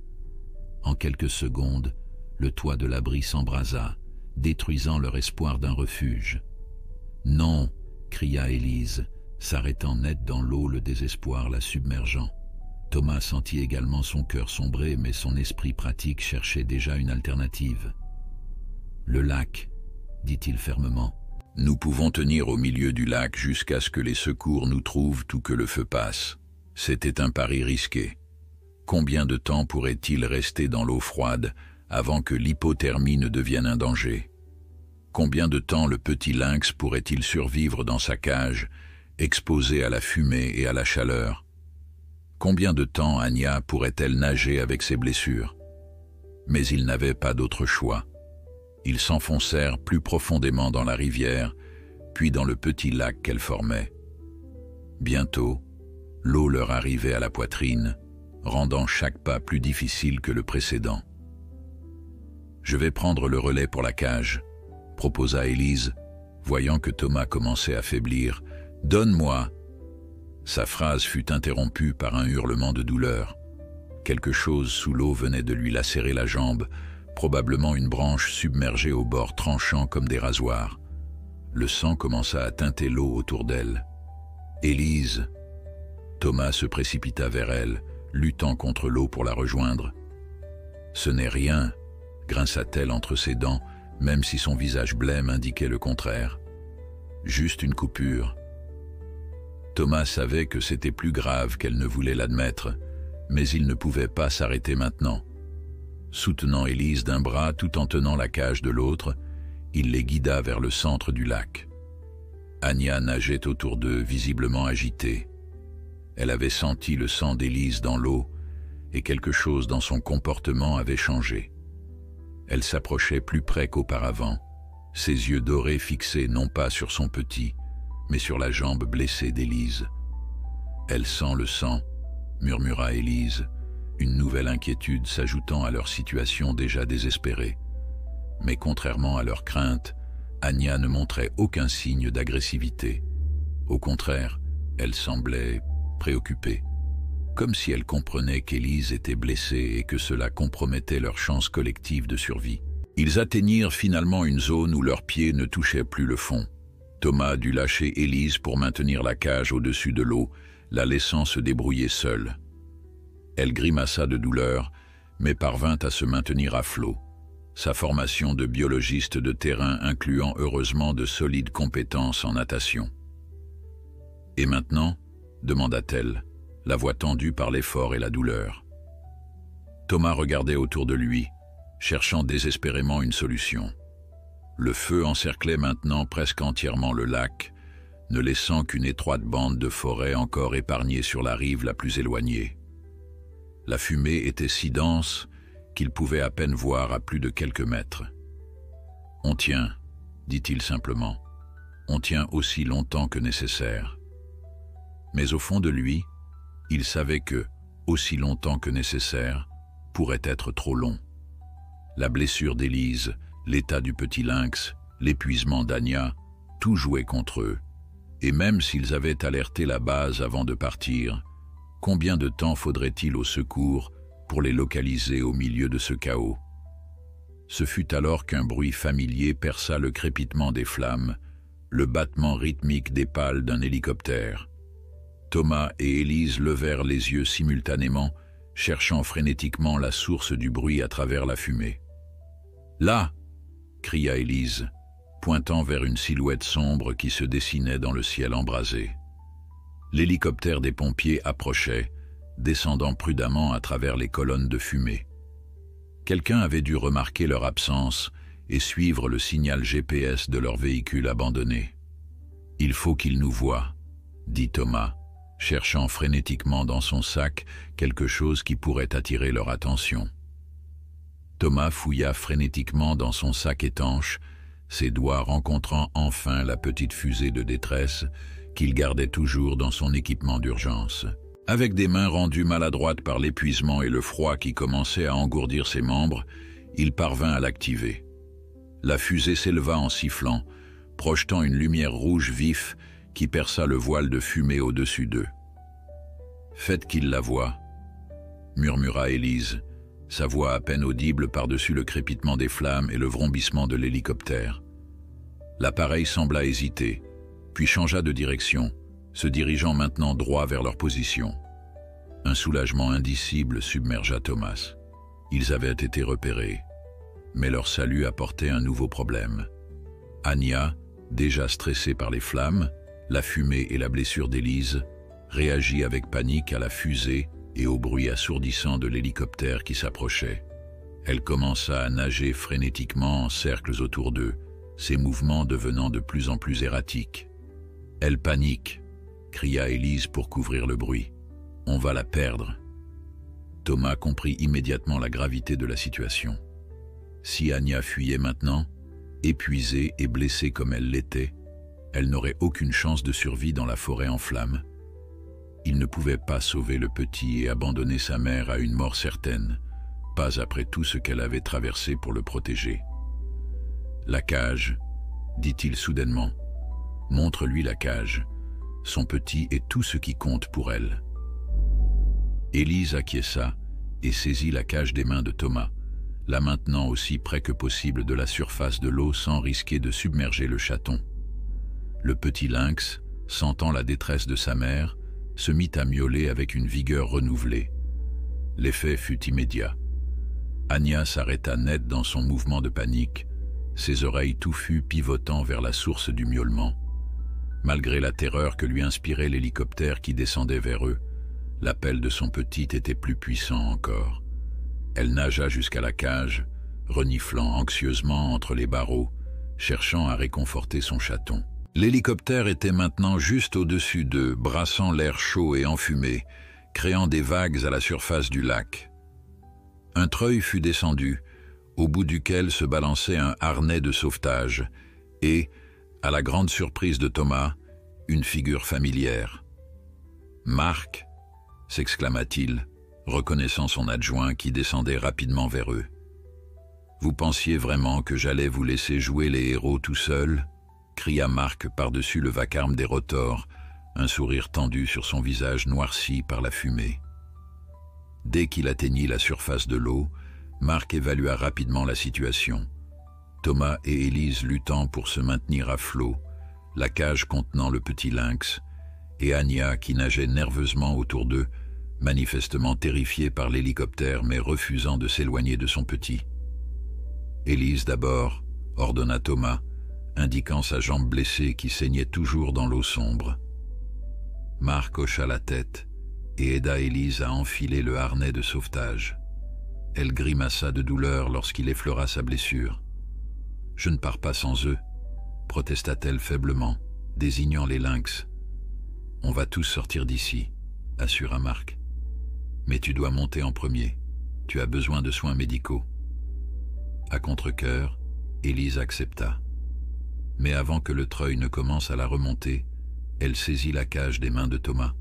En quelques secondes, le toit de l'abri s'embrasa, détruisant leur espoir d'un refuge. « Non !» cria Élise, s'arrêtant net dans l'eau, le désespoir la submergeant. Thomas sentit également son cœur sombrer, mais son esprit pratique cherchait déjà une alternative. « Le lac », dit-il fermement. « Nous pouvons tenir au milieu du lac jusqu'à ce que les secours nous trouvent ou que le feu passe. » C'était un pari risqué. Combien de temps pourrait-il rester dans l'eau froide avant que l'hypothermie ne devienne un danger? Combien de temps le petit lynx pourrait-il survivre dans sa cage, exposé à la fumée et à la chaleur? Combien de temps Anya pourrait-elle nager avec ses blessures? Mais ils n'avaient pas d'autre choix. Ils s'enfoncèrent plus profondément dans la rivière, puis dans le petit lac qu'elle formait. Bientôt, l'eau leur arrivait à la poitrine, rendant chaque pas plus difficile que le précédent. « Je vais prendre le relais pour la cage », proposa Élise, voyant que Thomas commençait à faiblir. « Donne-moi !» Sa phrase fut interrompue par un hurlement de douleur. Quelque chose sous l'eau venait de lui lacérer la jambe, probablement une branche submergée au bord tranchant comme des rasoirs. Le sang commença à teinter l'eau autour d'elle. « Élise !» Thomas se précipita vers elle, luttant contre l'eau pour la rejoindre. « Ce n'est rien !» grinça-t-elle entre ses dents, même si son visage blême indiquait le contraire. « Juste une coupure. » Thomas savait que c'était plus grave qu'elle ne voulait l'admettre, mais il ne pouvait pas s'arrêter maintenant. Soutenant Élise d'un bras tout en tenant la cage de l'autre, il les guida vers le centre du lac. Anya nageait autour d'eux, visiblement agitée. Elle avait senti le sang d'Élise dans l'eau, et quelque chose dans son comportement avait changé. Elle s'approchait plus près qu'auparavant, ses yeux dorés fixés non pas sur son petit, mais sur la jambe blessée d'Élise. « Elle sent le sang », murmura Élise, une nouvelle inquiétude s'ajoutant à leur situation déjà désespérée. Mais contrairement à leur crainte, Anya ne montrait aucun signe d'agressivité. Au contraire, elle semblait préoccupée, comme si elle comprenait qu'Élise était blessée et que cela compromettait leur chance collective de survie. Ils atteignirent finalement une zone où leurs pieds ne touchaient plus le fond. Thomas dut lâcher Élise pour maintenir la cage au-dessus de l'eau, la laissant se débrouiller seule. Elle grimaça de douleur, mais parvint à se maintenir à flot, sa formation de biologiste de terrain incluant heureusement de solides compétences en natation. « Et maintenant ?» demanda-t-elle, la voix tendue par l'effort et la douleur. Thomas regardait autour de lui, cherchant désespérément une solution. Le feu encerclait maintenant presque entièrement le lac, ne laissant qu'une étroite bande de forêt encore épargnée sur la rive la plus éloignée. La fumée était si dense qu'il pouvait à peine voir à plus de quelques mètres. « On tient », dit-il simplement. « On tient aussi longtemps que nécessaire. » Mais au fond de lui, il savait que, aussi longtemps que nécessaire, pourrait être trop long. La blessure d'Élise, l'état du petit lynx, l'épuisement d'Anya, tout jouait contre eux. Et même s'ils avaient alerté la base avant de partir, combien de temps faudrait-il au secours pour les localiser au milieu de ce chaos? Ce fut alors qu'un bruit familier perça le crépitement des flammes, le battement rythmique des pales d'un hélicoptère. Thomas et Élise levèrent les yeux simultanément, cherchant frénétiquement la source du bruit à travers la fumée. « Là !» cria Élise, pointant vers une silhouette sombre qui se dessinait dans le ciel embrasé. L'hélicoptère des pompiers approchait, descendant prudemment à travers les colonnes de fumée. Quelqu'un avait dû remarquer leur absence et suivre le signal GPS de leur véhicule abandonné. « Il faut qu'ils nous voient », dit Thomas, cherchant frénétiquement dans son sac quelque chose qui pourrait attirer leur attention. Thomas fouilla frénétiquement dans son sac étanche, ses doigts rencontrant enfin la petite fusée de détresse qu'il gardait toujours dans son équipement d'urgence. Avec des mains rendues maladroites par l'épuisement et le froid qui commençait à engourdir ses membres, il parvint à l'activer. La fusée s'éleva en sifflant, projetant une lumière rouge vif qui perça le voile de fumée au-dessus d'eux. « Faites qu'il la voie », murmura Élise, sa voix à peine audible par-dessus le crépitement des flammes et le vrombissement de l'hélicoptère. L'appareil sembla hésiter, puis changea de direction, se dirigeant maintenant droit vers leur position. Un soulagement indicible submergea Thomas. Ils avaient été repérés, mais leur salut apportait un nouveau problème. Anya, déjà stressée par les flammes, la fumée et la blessure d'Élise, réagit avec panique à la fusée et au bruit assourdissant de l'hélicoptère qui s'approchait. Elle commença à nager frénétiquement en cercles autour d'eux, ses mouvements devenant de plus en plus erratiques. « Elle panique !» cria Élise pour couvrir le bruit. « On va la perdre !» Thomas comprit immédiatement la gravité de la situation. Si Anya fuyait maintenant, épuisée et blessée comme elle l'était, elle n'aurait aucune chance de survie dans la forêt en flammes. Il ne pouvait pas sauver le petit et abandonner sa mère à une mort certaine, pas après tout ce qu'elle avait traversé pour le protéger. « La cage », dit-il soudainement. « Montre-lui la cage. Son petit est tout ce qui compte pour elle. » Élise acquiesça et saisit la cage des mains de Thomas, la maintenant aussi près que possible de la surface de l'eau sans risquer de submerger le chaton. Le petit lynx, sentant la détresse de sa mère, se mit à miauler avec une vigueur renouvelée. L'effet fut immédiat. Anya s'arrêta net dans son mouvement de panique, ses oreilles touffues pivotant vers la source du miaulement. Malgré la terreur que lui inspirait l'hélicoptère qui descendait vers eux, l'appel de son petit était plus puissant encore. Elle nagea jusqu'à la cage, reniflant anxieusement entre les barreaux, cherchant à réconforter son chaton. L'hélicoptère était maintenant juste au-dessus d'eux, brassant l'air chaud et enfumé, créant des vagues à la surface du lac. Un treuil fut descendu, au bout duquel se balançait un harnais de sauvetage, et, à la grande surprise de Thomas, une figure familière. « Marc !» s'exclama-t-il, reconnaissant son adjoint qui descendait rapidement vers eux. « Vous pensiez vraiment que j'allais vous laisser jouer les héros tout seul ?» cria Marc par-dessus le vacarme des rotors, un sourire tendu sur son visage noirci par la fumée. Dès qu'il atteignit la surface de l'eau, Marc évalua rapidement la situation. Thomas et Élise luttant pour se maintenir à flot, la cage contenant le petit lynx, et Anya qui nageait nerveusement autour d'eux, manifestement terrifiée par l'hélicoptère mais refusant de s'éloigner de son petit. « Élise d'abord », ordonna Thomas, indiquant sa jambe blessée qui saignait toujours dans l'eau sombre. Marc hocha la tête et aida Élise à enfiler le harnais de sauvetage. Elle grimaça de douleur lorsqu'il effleura sa blessure. « Je ne pars pas sans eux », protesta-t-elle faiblement, désignant les lynx. « On va tous sortir d'ici », assura Marc. « Mais tu dois monter en premier. Tu as besoin de soins médicaux. » À contre-cœur, Élise accepta. Mais avant que le treuil ne commence à la remonter, elle saisit la cage des mains de Thomas.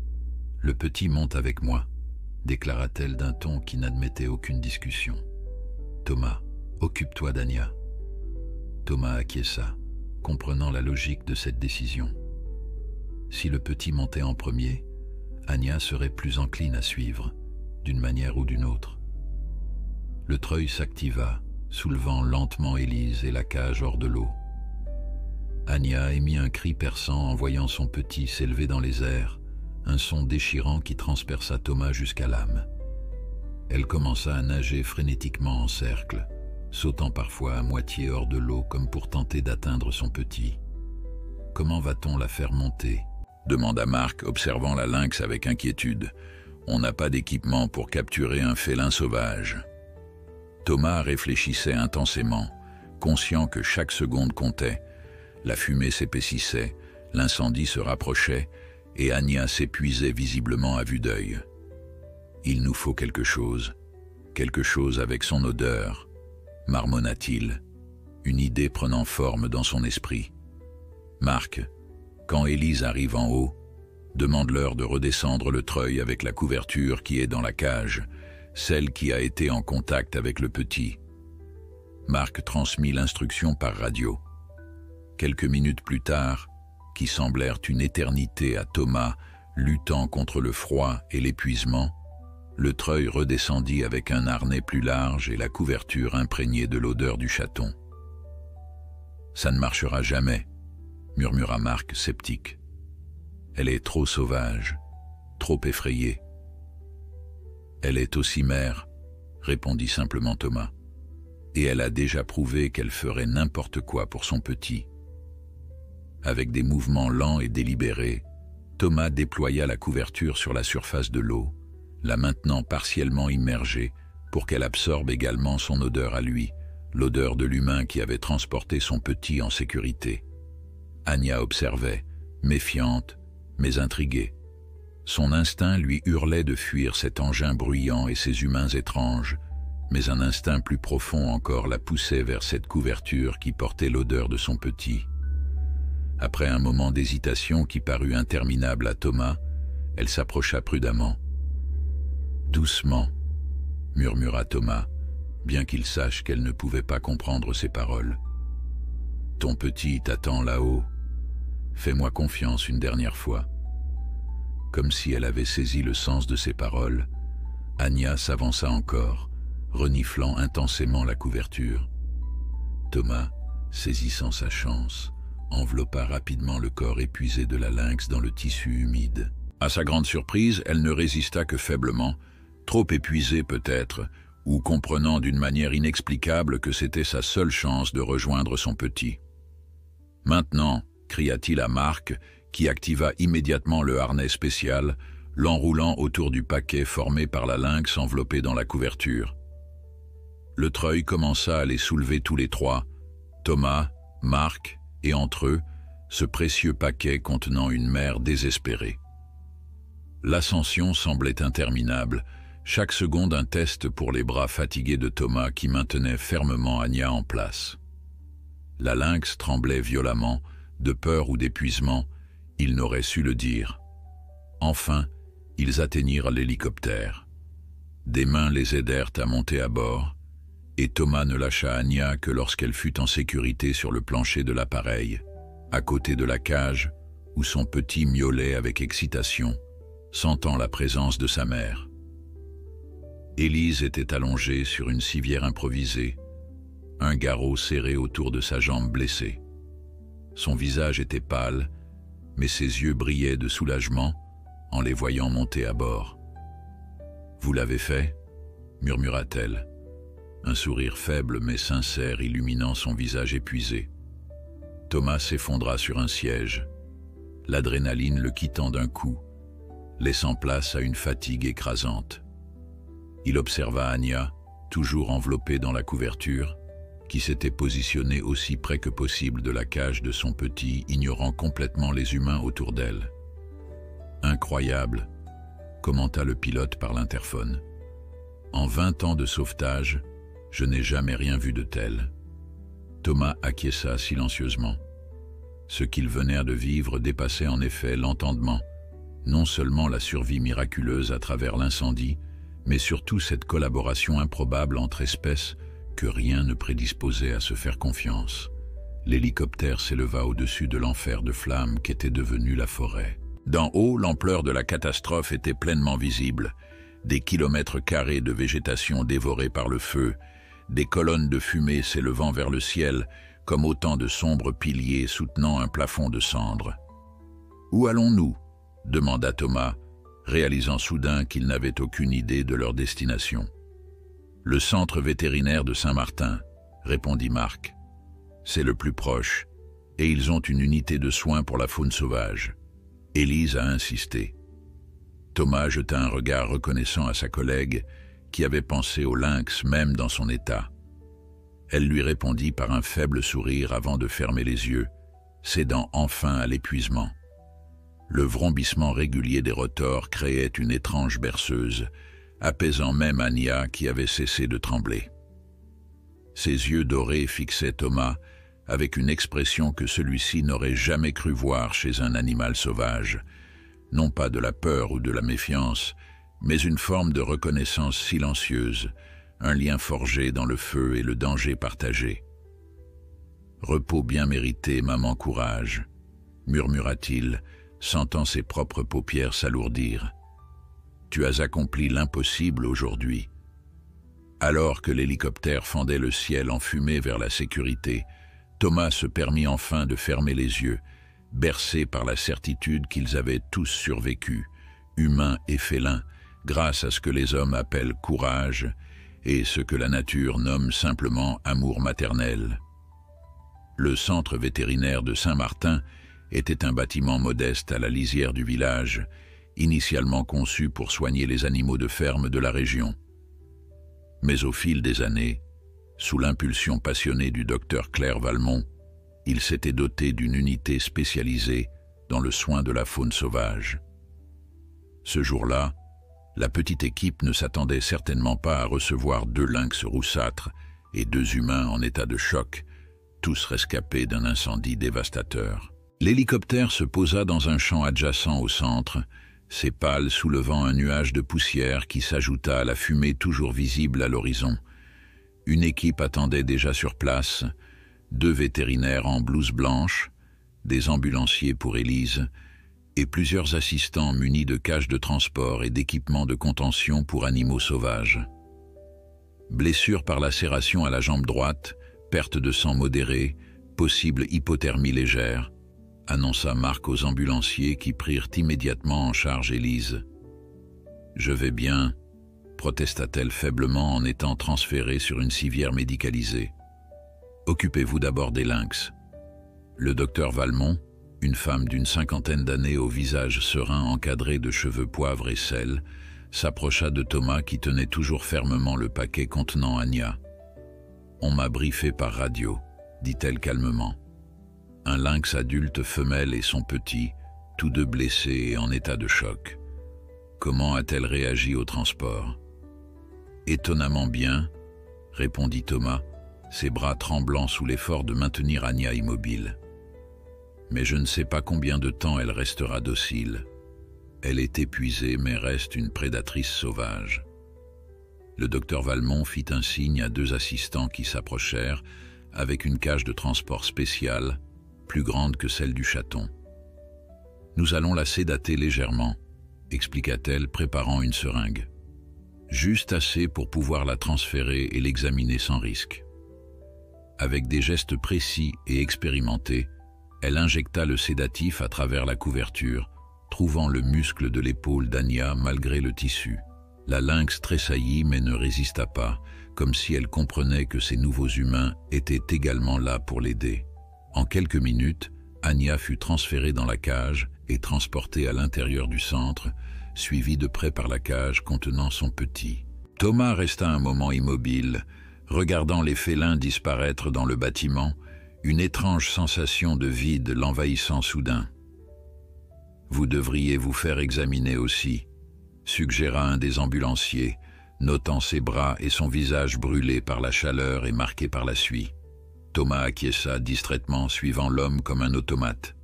« Le petit monte avec moi », déclara-t-elle d'un ton qui n'admettait aucune discussion. « Thomas, occupe-toi d'Anya. » Thomas acquiesça, comprenant la logique de cette décision. Si le petit montait en premier, Anya serait plus encline à suivre, d'une manière ou d'une autre. Le treuil s'activa, soulevant lentement Élise et la cage hors de l'eau. Anya émit un cri perçant en voyant son petit s'élever dans les airs, un son déchirant qui transperça Thomas jusqu'à l'âme. Elle commença à nager frénétiquement en cercle, sautant parfois à moitié hors de l'eau comme pour tenter d'atteindre son petit. « Comment va-t-on la faire monter ?» demanda Marc, observant la lynx avec inquiétude. « On n'a pas d'équipement pour capturer un félin sauvage. » Thomas réfléchissait intensément, conscient que chaque seconde comptait. La fumée s'épaississait, l'incendie se rapprochait, et Anya s'épuisait visiblement à vue d'œil. « Il nous faut quelque chose avec son odeur, » marmonna-t-il, une idée prenant forme dans son esprit. « Marc, quand Élise arrive en haut, demande-leur de redescendre le treuil avec la couverture qui est dans la cage, celle qui a été en contact avec le petit. » Marc transmit l'instruction par radio. Quelques minutes plus tard, qui semblèrent une éternité à Thomas, luttant contre le froid et l'épuisement, le treuil redescendit avec un harnais plus large et la couverture imprégnée de l'odeur du chaton. « Ça ne marchera jamais », murmura Marc sceptique. « Elle est trop sauvage, trop effrayée. »« Elle est aussi mère », répondit simplement Thomas. « Et elle a déjà prouvé qu'elle ferait n'importe quoi pour son petit. » Avec des mouvements lents et délibérés, Thomas déploya la couverture sur la surface de l'eau, la maintenant partiellement immergée pour qu'elle absorbe également son odeur à lui, l'odeur de l'humain qui avait transporté son petit en sécurité. Anya observait, méfiante, mais intriguée. Son instinct lui hurlait de fuir cet engin bruyant et ces humains étranges, mais un instinct plus profond encore la poussait vers cette couverture qui portait l'odeur de son petit. Après un moment d'hésitation qui parut interminable à Thomas, elle s'approcha prudemment. « Doucement », murmura Thomas, bien qu'il sache qu'elle ne pouvait pas comprendre ses paroles. « Ton petit t'attend là-haut. Fais-moi confiance une dernière fois. » Comme si elle avait saisi le sens de ses paroles, Anya s'avança encore, reniflant intensément la couverture. Thomas, saisissant sa chance, enveloppa rapidement le corps épuisé de la lynx dans le tissu humide. À sa grande surprise, elle ne résista que faiblement, trop épuisée peut-être, ou comprenant d'une manière inexplicable que c'était sa seule chance de rejoindre son petit. « Maintenant !» cria-t-il à Marc, qui activa immédiatement le harnais spécial, l'enroulant autour du paquet formé par la lynx enveloppée dans la couverture. Le treuil commença à les soulever tous les trois, Thomas, Marc, et entre eux, ce précieux paquet contenant une mère désespérée. L'ascension semblait interminable, chaque seconde un test pour les bras fatigués de Thomas qui maintenait fermement Anya en place. La lynx tremblait violemment, de peur ou d'épuisement, il n'aurait su le dire. Enfin, ils atteignirent l'hélicoptère. Des mains les aidèrent à monter à bord, et Thomas ne lâcha Anya que lorsqu'elle fut en sécurité sur le plancher de l'appareil, à côté de la cage où son petit miaulait avec excitation, sentant la présence de sa mère. Élise était allongée sur une civière improvisée, un garrot serré autour de sa jambe blessée. Son visage était pâle, mais ses yeux brillaient de soulagement en les voyant monter à bord. « Vous l'avez fait ?» murmura-t-elle, un sourire faible mais sincère illuminant son visage épuisé. Thomas s'effondra sur un siège, l'adrénaline le quittant d'un coup, laissant place à une fatigue écrasante. Il observa Anya, toujours enveloppée dans la couverture, qui s'était positionnée aussi près que possible de la cage de son petit, ignorant complètement les humains autour d'elle. « Incroyable !» commenta le pilote par l'interphone. « En 20 ans de sauvetage, je n'ai jamais rien vu de tel. » Thomas acquiesça silencieusement. Ce qu'ils venèrent de vivre dépassait en effet l'entendement, non seulement la survie miraculeuse à travers l'incendie, mais surtout cette collaboration improbable entre espèces que rien ne prédisposait à se faire confiance. L'hélicoptère s'éleva au-dessus de l'enfer de flammes qu'était devenue la forêt. D'en haut, l'ampleur de la catastrophe était pleinement visible. Des kilomètres carrés de végétation dévorée par le feu, des colonnes de fumée s'élevant vers le ciel, comme autant de sombres piliers soutenant un plafond de cendres. « Où allons-nous » demanda Thomas, réalisant soudain qu'il n'avait aucune idée de leur destination. « Le centre vétérinaire de Saint-Martin » répondit Marc. « C'est le plus proche, et ils ont une unité de soins pour la faune sauvage. » Élise a insisté. Thomas jeta un regard reconnaissant à sa collègue, qui avait pensé au lynx même dans son état. Elle lui répondit par un faible sourire avant de fermer les yeux, cédant enfin à l'épuisement. Le vrombissement régulier des rotors créait une étrange berceuse, apaisant même Anya qui avait cessé de trembler. Ses yeux dorés fixaient Thomas avec une expression que celui-ci n'aurait jamais cru voir chez un animal sauvage, non pas de la peur ou de la méfiance, mais une forme de reconnaissance silencieuse, un lien forgé dans le feu et le danger partagé. « Repos bien mérité, maman courage », murmura-t-il, sentant ses propres paupières s'alourdir. « Tu as accompli l'impossible aujourd'hui. » Alors que l'hélicoptère fendait le ciel en fumée vers la sécurité, Thomas se permit enfin de fermer les yeux, bercé par la certitude qu'ils avaient tous survécu, humains et félins, grâce à ce que les hommes appellent courage et ce que la nature nomme simplement amour maternel. Le centre vétérinaire de Saint-Martin était un bâtiment modeste à la lisière du village, initialement conçu pour soigner les animaux de ferme de la région. Mais au fil des années, sous l'impulsion passionnée du docteur Claire Valmont, il s'était doté d'une unité spécialisée dans le soin de la faune sauvage. Ce jour-là, la petite équipe ne s'attendait certainement pas à recevoir 2 lynx roussâtres et 2 humains en état de choc, tous rescapés d'un incendie dévastateur. L'hélicoptère se posa dans un champ adjacent au centre, ses pales soulevant un nuage de poussière qui s'ajouta à la fumée toujours visible à l'horizon. Une équipe attendait déjà sur place, 2 vétérinaires en blouse blanche, des ambulanciers pour Élise, et plusieurs assistants munis de cages de transport et d'équipements de contention pour animaux sauvages. Blessure par lacération à la jambe droite, perte de sang modérée, possible hypothermie légère, annonça Marc aux ambulanciers qui prirent immédiatement en charge Élise. « Je vais bien », protesta-t-elle faiblement en étant transférée sur une civière médicalisée. « Occupez-vous d'abord des lynx. » Le docteur Valmont, une femme d'une 50aine d'années au visage serein encadré de cheveux poivre et sel, s'approcha de Thomas qui tenait toujours fermement le paquet contenant Anya. « On m'a briefé par radio », dit-elle calmement. « un lynx adulte femelle et son petit, tous deux blessés et en état de choc. Comment a-t-elle réagi au transport? Étonnamment bien, répondit Thomas, ses bras tremblants sous l'effort de maintenir Anya immobile. Mais je ne sais pas combien de temps elle restera docile. Elle est épuisée mais reste une prédatrice sauvage. Le docteur Valmont fit un signe à deux assistants qui s'approchèrent avec une cage de transport spéciale, plus grande que celle du chaton. « Nous allons la sédater légèrement », expliqua-t-elle, préparant une seringue. Juste assez pour pouvoir la transférer et l'examiner sans risque. Avec des gestes précis et expérimentés, elle injecta le sédatif à travers la couverture, trouvant le muscle de l'épaule d'Anya malgré le tissu. La lynx tressaillit mais ne résista pas, comme si elle comprenait que ces nouveaux humains étaient également là pour l'aider. En quelques minutes, Anya fut transférée dans la cage et transportée à l'intérieur du centre, suivie de près par la cage contenant son petit. Thomas resta un moment immobile, regardant les félins disparaître dans le bâtiment, une étrange sensation de vide l'envahissant soudain. « Vous devriez vous faire examiner aussi », suggéra un des ambulanciers, notant ses bras et son visage brûlé par la chaleur et marqué par la suie. Thomas acquiesça distraitement, suivant l'homme comme un automate.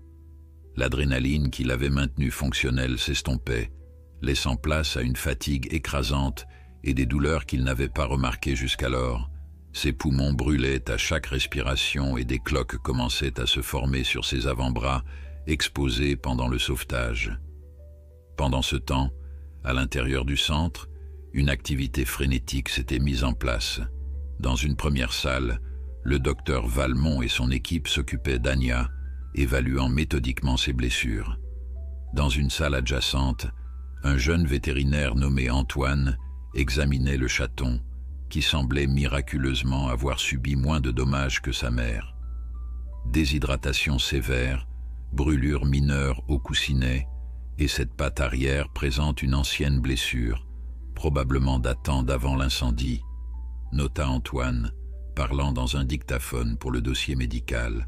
L'adrénaline qui l'avait maintenu fonctionnel s'estompait, laissant place à une fatigue écrasante et des douleurs qu'il n'avait pas remarquées jusqu'alors. Ses poumons brûlaient à chaque respiration et des cloques commençaient à se former sur ses avant-bras, exposés pendant le sauvetage. Pendant ce temps, à l'intérieur du centre, une activité frénétique s'était mise en place. Dans une première salle, le docteur Valmont et son équipe s'occupaient d'Anya, évaluant méthodiquement ses blessures. Dans une salle adjacente, un jeune vétérinaire nommé Antoine examinait le chaton, qui semblait miraculeusement avoir subi moins de dommages que sa mère. Déshydratation sévère, brûlure mineure au coussinet, et cette patte arrière présente une ancienne blessure, probablement datant d'avant l'incendie, nota Antoine, parlant dans un dictaphone pour le dossier médical.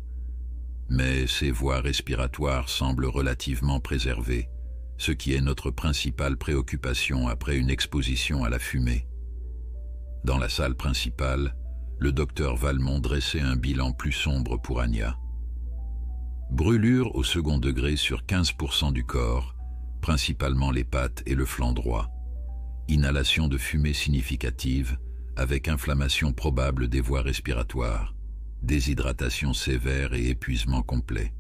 Mais ses voies respiratoires semblent relativement préservées, ce qui est notre principale préoccupation après une exposition à la fumée. Dans la salle principale, le docteur Valmont dressait un bilan plus sombre pour Anya. Brûlure au second degré sur 15% du corps, principalement les pattes et le flanc droit. Inhalation de fumée significative, avec inflammation probable des voies respiratoires, déshydratation sévère et épuisement complet.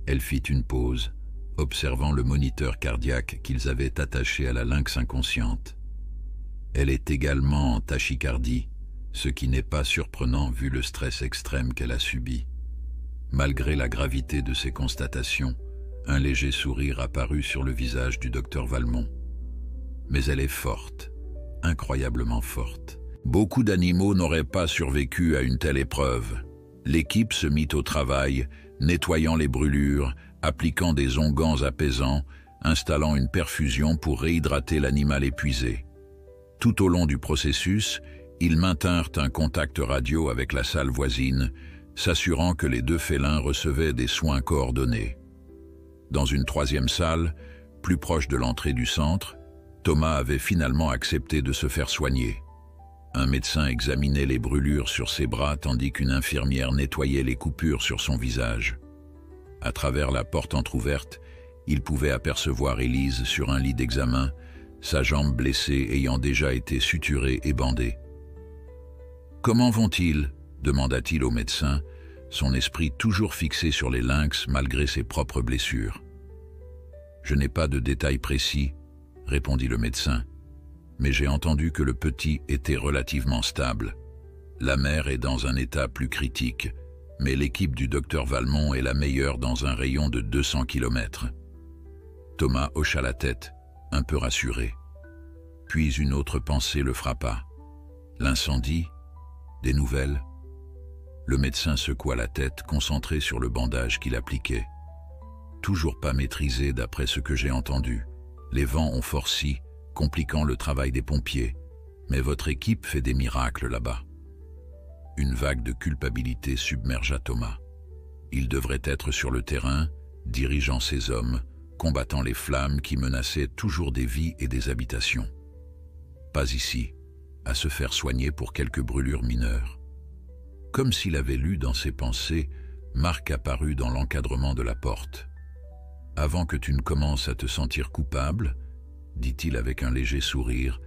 Elle fit une pause, observant le moniteur cardiaque qu'ils avaient attaché à la lynx inconsciente. Elle est également en tachycardie, ce qui n'est pas surprenant vu le stress extrême qu'elle a subi. Malgré la gravité de ces constatations, un léger sourire apparut sur le visage du docteur Valmont. Mais elle est forte, incroyablement forte. Beaucoup d'animaux n'auraient pas survécu à une telle épreuve. L'équipe se mit au travail, nettoyant les brûlures, appliquant des onguents apaisants, installant une perfusion pour réhydrater l'animal épuisé. Tout au long du processus, ils maintinrent un contact radio avec la salle voisine, s'assurant que les deux félins recevaient des soins coordonnés. Dans une troisième salle, plus proche de l'entrée du centre, Thomas avait finalement accepté de se faire soigner. Un médecin examinait les brûlures sur ses bras tandis qu'une infirmière nettoyait les coupures sur son visage. À travers la porte entr'ouverte, il pouvait apercevoir Élise sur un lit d'examen, sa jambe blessée ayant déjà été suturée et bandée. « Comment vont-ils » demanda-t-il au médecin, son esprit toujours fixé sur les lynx malgré ses propres blessures. « Je n'ai pas de détails précis, » répondit le médecin, « mais j'ai entendu que le petit était relativement stable. La mère est dans un état plus critique, mais l'équipe du docteur Valmont est la meilleure dans un rayon de 200 km. » Thomas hocha la tête, un peu rassuré. Puis une autre pensée le frappa. L'incendie? Des nouvelles? Le médecin secoua la tête, concentré sur le bandage qu'il appliquait. Toujours pas maîtrisé d'après ce que j'ai entendu. Les vents ont forci, compliquant le travail des pompiers, mais votre équipe fait des miracles là-bas. Une vague de culpabilité submergea Thomas. Il devrait être sur le terrain, dirigeant ses hommes, combattant les flammes qui menaçaient toujours des vies et des habitations. Pas ici, à se faire soigner pour quelques brûlures mineures. Comme s'il avait lu dans ses pensées, Marc apparut dans l'encadrement de la porte. « Avant que tu ne commences à te sentir coupable, dit-il avec un léger sourire,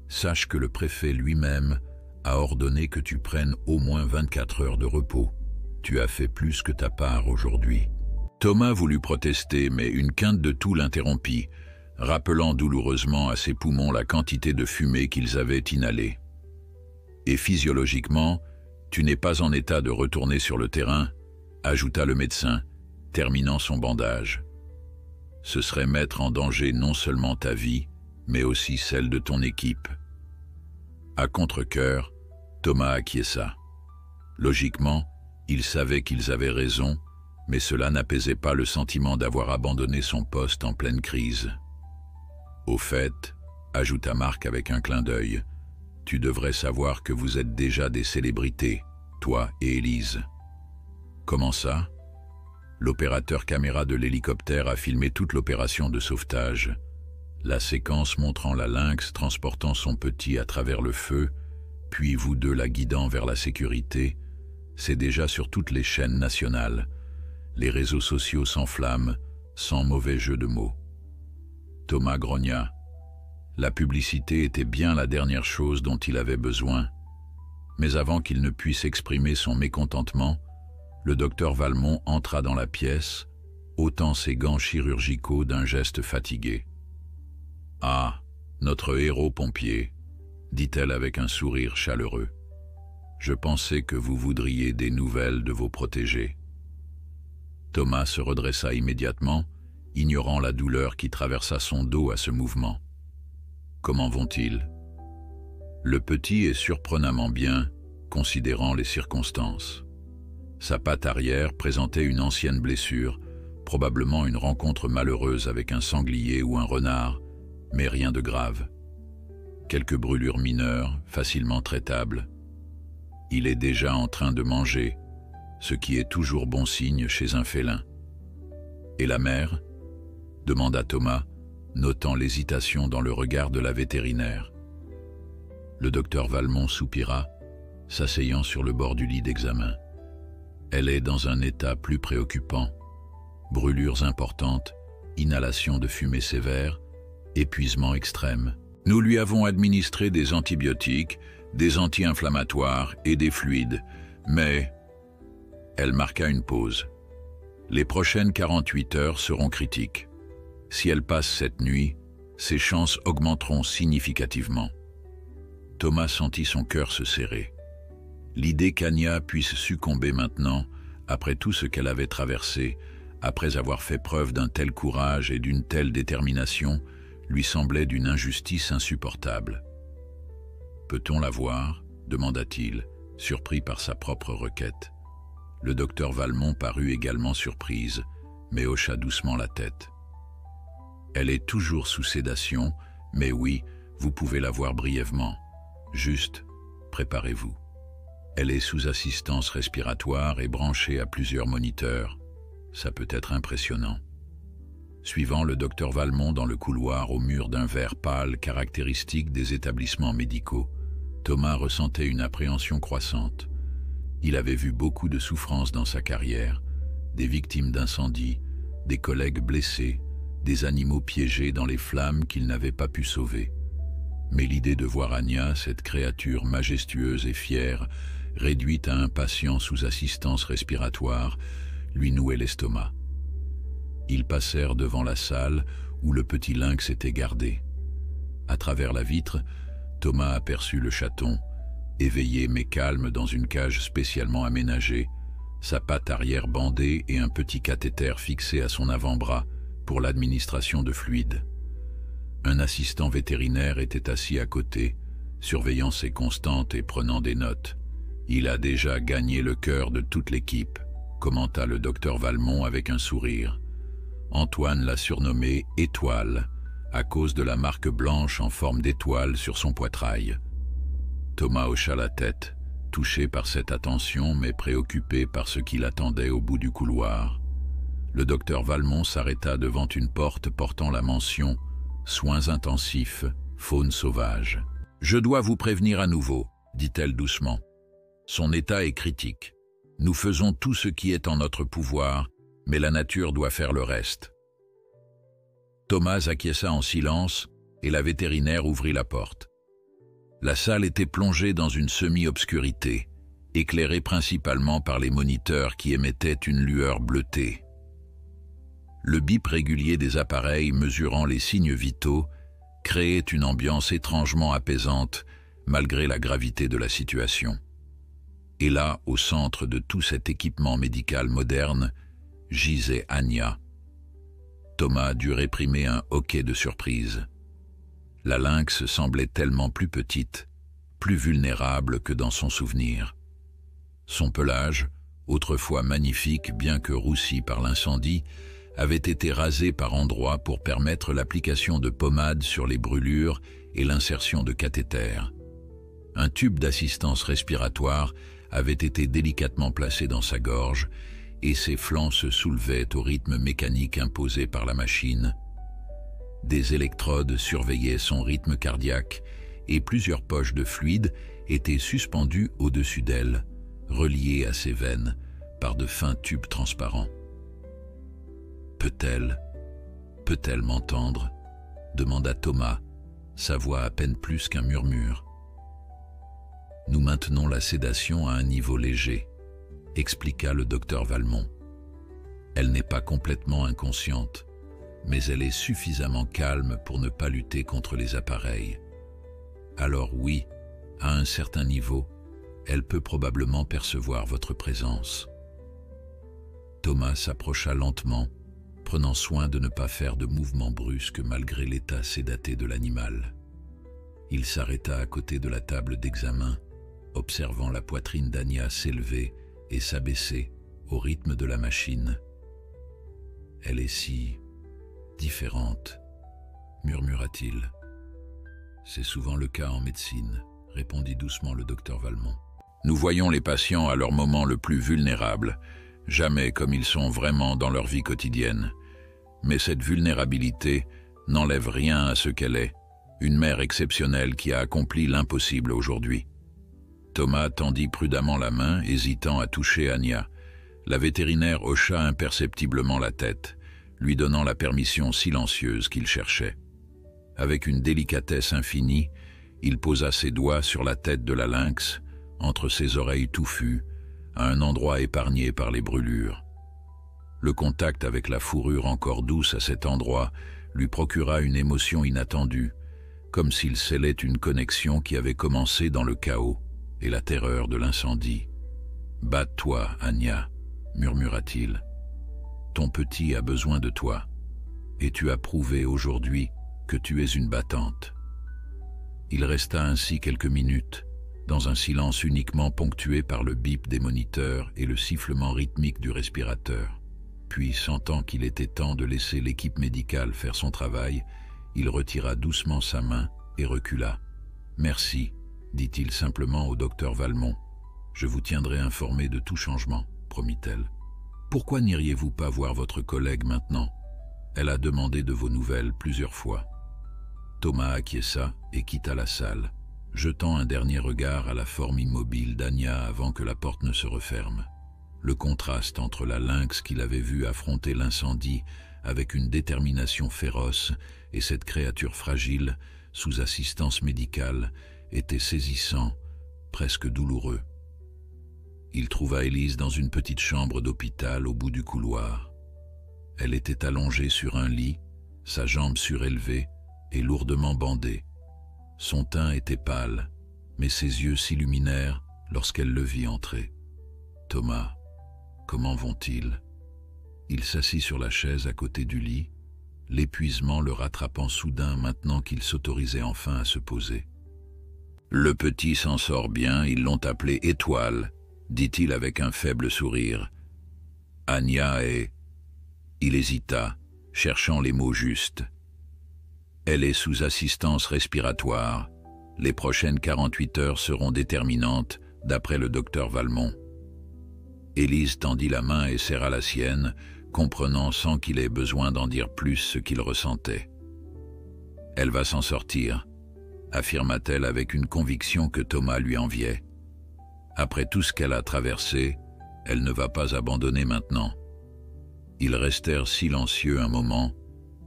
sache que le préfet lui-même a ordonné que tu prennes au moins 24 heures de repos. Tu as fait plus que ta part aujourd'hui. » Thomas voulut protester, mais une quinte de toux l'interrompit, rappelant douloureusement à ses poumons la quantité de fumée qu'ils avaient inhalée. « Et physiologiquement, tu n'es pas en état de retourner sur le terrain, ajouta le médecin, terminant son bandage. Ce serait mettre en danger non seulement ta vie, mais aussi celle de ton équipe. À contre-cœur, Thomas acquiesça. Logiquement, il savait qu'ils avaient raison, mais cela n'apaisait pas le sentiment d'avoir abandonné son poste en pleine crise. Au fait, ajouta Marc avec un clin d'œil, tu devrais savoir que vous êtes déjà des célébrités, toi et Élise. Comment ça? L'opérateur caméra de l'hélicoptère a filmé toute l'opération de sauvetage. La séquence montrant la lynx transportant son petit à travers le feu, puis vous deux la guidant vers la sécurité, c'est déjà sur toutes les chaînes nationales. Les réseaux sociaux s'enflamment, sans mauvais jeu de mots. Thomas grogna. La publicité était bien la dernière chose dont il avait besoin. Mais avant qu'il ne puisse exprimer son mécontentement, le docteur Valmont entra dans la pièce, ôtant ses gants chirurgicaux d'un geste fatigué. « Ah, notre héros pompier, » dit-elle avec un sourire chaleureux. « Je pensais que vous voudriez des nouvelles de vos protégés. » Thomas se redressa immédiatement, ignorant la douleur qui traversa son dos à ce mouvement. « Comment vont-ils » ? Le petit est surprenamment bien, considérant les circonstances. Sa patte arrière présentait une ancienne blessure, probablement une rencontre malheureuse avec un sanglier ou un renard, mais rien de grave. Quelques brûlures mineures, facilement traitables. Il est déjà en train de manger, ce qui est toujours bon signe chez un félin. « Et la mère ?» demanda Thomas, notant l'hésitation dans le regard de la vétérinaire. Le docteur Valmont soupira, s'asseyant sur le bord du lit d'examen. Elle est dans un état plus préoccupant. Brûlures importantes, inhalation de fumée sévère, épuisement extrême. Nous lui avons administré des antibiotiques, des anti-inflammatoires et des fluides, mais... Elle marqua une pause. Les prochaines 48 heures seront critiques. Si elle passe cette nuit, ses chances augmenteront significativement. Thomas sentit son cœur se serrer. L'idée qu'Anya puisse succomber maintenant, après tout ce qu'elle avait traversé, après avoir fait preuve d'un tel courage et d'une telle détermination, lui semblait d'une injustice insupportable. « Peut-on la voir ?» demanda-t-il, surpris par sa propre requête. Le docteur Valmont parut également surprise, mais hocha doucement la tête. « Elle est toujours sous sédation, mais oui, vous pouvez la voir brièvement. Juste, préparez-vous. » Elle est sous assistance respiratoire et branchée à plusieurs moniteurs. Ça peut être impressionnant. Suivant le docteur Valmont dans le couloir au mur d'un vert pâle caractéristique des établissements médicaux, Thomas ressentait une appréhension croissante. Il avait vu beaucoup de souffrances dans sa carrière, des victimes d'incendies, des collègues blessés, des animaux piégés dans les flammes qu'il n'avait pas pu sauver. Mais l'idée de voir Anya, cette créature majestueuse et fière, réduite à un patient sous assistance respiratoire, lui nouait l'estomac. Ils passèrent devant la salle où le petit lynx était gardé. À travers la vitre, Thomas aperçut le chaton, éveillé mais calme dans une cage spécialement aménagée, sa patte arrière bandée et un petit cathéter fixé à son avant-bras pour l'administration de fluides. Un assistant vétérinaire était assis à côté, surveillant ses constantes et prenant des notes. « Il a déjà gagné le cœur de toute l'équipe », commenta le docteur Valmont avec un sourire. Antoine l'a surnommé « Étoile », à cause de la marque blanche en forme d'étoile sur son poitrail. Thomas hocha la tête, touché par cette attention mais préoccupé par ce qui l'attendait au bout du couloir. Le docteur Valmont s'arrêta devant une porte portant la mention « Soins intensifs, faune sauvage ». « Je dois vous prévenir à nouveau », dit-elle doucement. « Son état est critique. Nous faisons tout ce qui est en notre pouvoir, mais la nature doit faire le reste. » Thomas acquiesça en silence et la vétérinaire ouvrit la porte. La salle était plongée dans une semi-obscurité, éclairée principalement par les moniteurs qui émettaient une lueur bleutée. Le bip régulier des appareils mesurant les signes vitaux créait une ambiance étrangement apaisante malgré la gravité de la situation. Et là, au centre de tout cet équipement médical moderne, gisait Anya. Thomas dut réprimer un hoquet de surprise. La lynx semblait tellement plus petite, plus vulnérable que dans son souvenir. Son pelage, autrefois magnifique bien que roussi par l'incendie, avait été rasé par endroits pour permettre l'application de pommades sur les brûlures et l'insertion de cathéters. Un tube d'assistance respiratoire avait été délicatement placé dans sa gorge et ses flancs se soulevaient au rythme mécanique imposé par la machine. Des électrodes surveillaient son rythme cardiaque et plusieurs poches de fluide étaient suspendues au-dessus d'elle, reliées à ses veines par de fins tubes transparents. Peut-elle m'entendre » demanda Thomas, sa voix à peine plus qu'un murmure. « Nous maintenons la sédation à un niveau léger », expliqua le docteur Valmont. « Elle n'est pas complètement inconsciente, mais elle est suffisamment calme pour ne pas lutter contre les appareils. Alors oui, à un certain niveau, elle peut probablement percevoir votre présence. » Thomas s'approcha lentement, prenant soin de ne pas faire de mouvements brusques malgré l'état sédaté de l'animal. Il s'arrêta à côté de la table d'examen, observant la poitrine d'Anya s'élever et s'abaisser au rythme de la machine. « Elle est si différente, » murmura-t-il. « C'est souvent le cas en médecine, » répondit doucement le docteur Valmont. « Nous voyons les patients à leur moment le plus vulnérable, jamais comme ils sont vraiment dans leur vie quotidienne. Mais cette vulnérabilité n'enlève rien à ce qu'elle est, une mère exceptionnelle qui a accompli l'impossible aujourd'hui. » Thomas tendit prudemment la main, hésitant à toucher Anya. La vétérinaire hocha imperceptiblement la tête, lui donnant la permission silencieuse qu'il cherchait. Avec une délicatesse infinie, il posa ses doigts sur la tête de la lynx, entre ses oreilles touffues, à un endroit épargné par les brûlures. Le contact avec la fourrure encore douce à cet endroit lui procura une émotion inattendue, comme s'il scellait une connexion qui avait commencé dans le chaos et la terreur de l'incendie. « Batte-toi, Anya » murmura-t-il. « Ton petit a besoin de toi, et tu as prouvé aujourd'hui que tu es une battante. » Il resta ainsi quelques minutes, dans un silence uniquement ponctué par le bip des moniteurs et le sifflement rythmique du respirateur. Puis, sentant qu'il était temps de laisser l'équipe médicale faire son travail, il retira doucement sa main et recula. « Merci », dit-il simplement au docteur Valmont. « Je vous tiendrai informé de tout changement, » promit-elle. « Pourquoi n'iriez-vous pas voir votre collègue maintenant ? Elle a demandé de vos nouvelles plusieurs fois. » Thomas acquiesça et quitta la salle, jetant un dernier regard à la forme immobile d'Anya avant que la porte ne se referme. Le contraste entre la lynx qu'il avait vue affronter l'incendie avec une détermination féroce et cette créature fragile, sous assistance médicale, était saisissant, presque douloureux. Il trouva Élise dans une petite chambre d'hôpital au bout du couloir. Elle était allongée sur un lit, sa jambe surélevée et lourdement bandée. Son teint était pâle, mais ses yeux s'illuminèrent lorsqu'elle le vit entrer. « Thomas, comment vont-ils » Il s'assit sur la chaise à côté du lit, l'épuisement le rattrapant soudain maintenant qu'il s'autorisait enfin à se poser. « Le petit s'en sort bien, ils l'ont appelé Étoile, » dit-il avec un faible sourire. « Anya est... » Il hésita, cherchant les mots justes. « Elle est sous assistance respiratoire. Les prochaines 48 heures seront déterminantes d'après le docteur Valmont. Élise tendit la main et serra la sienne, comprenant sans qu'il ait besoin d'en dire plus ce qu'il ressentait. « Elle va s'en sortir », affirma-t-elle avec une conviction que Thomas lui enviait. Après tout ce qu'elle a traversé, elle ne va pas abandonner maintenant. Ils restèrent silencieux un moment,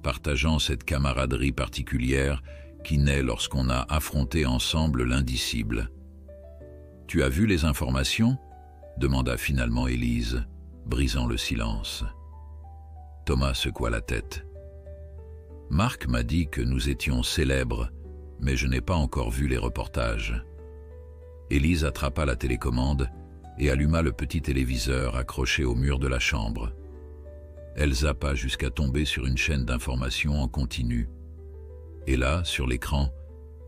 partageant cette camaraderie particulière qui naît lorsqu'on a affronté ensemble l'indicible. « Tu as vu les informations ?» demanda finalement Élise, brisant le silence. Thomas secoua la tête. « Marc m'a dit que nous étions célèbres, mais je n'ai pas encore vu les reportages. » Élise attrapa la télécommande et alluma le petit téléviseur accroché au mur de la chambre. Elle zappa jusqu'à tomber sur une chaîne d'informations en continu. Et là, sur l'écran,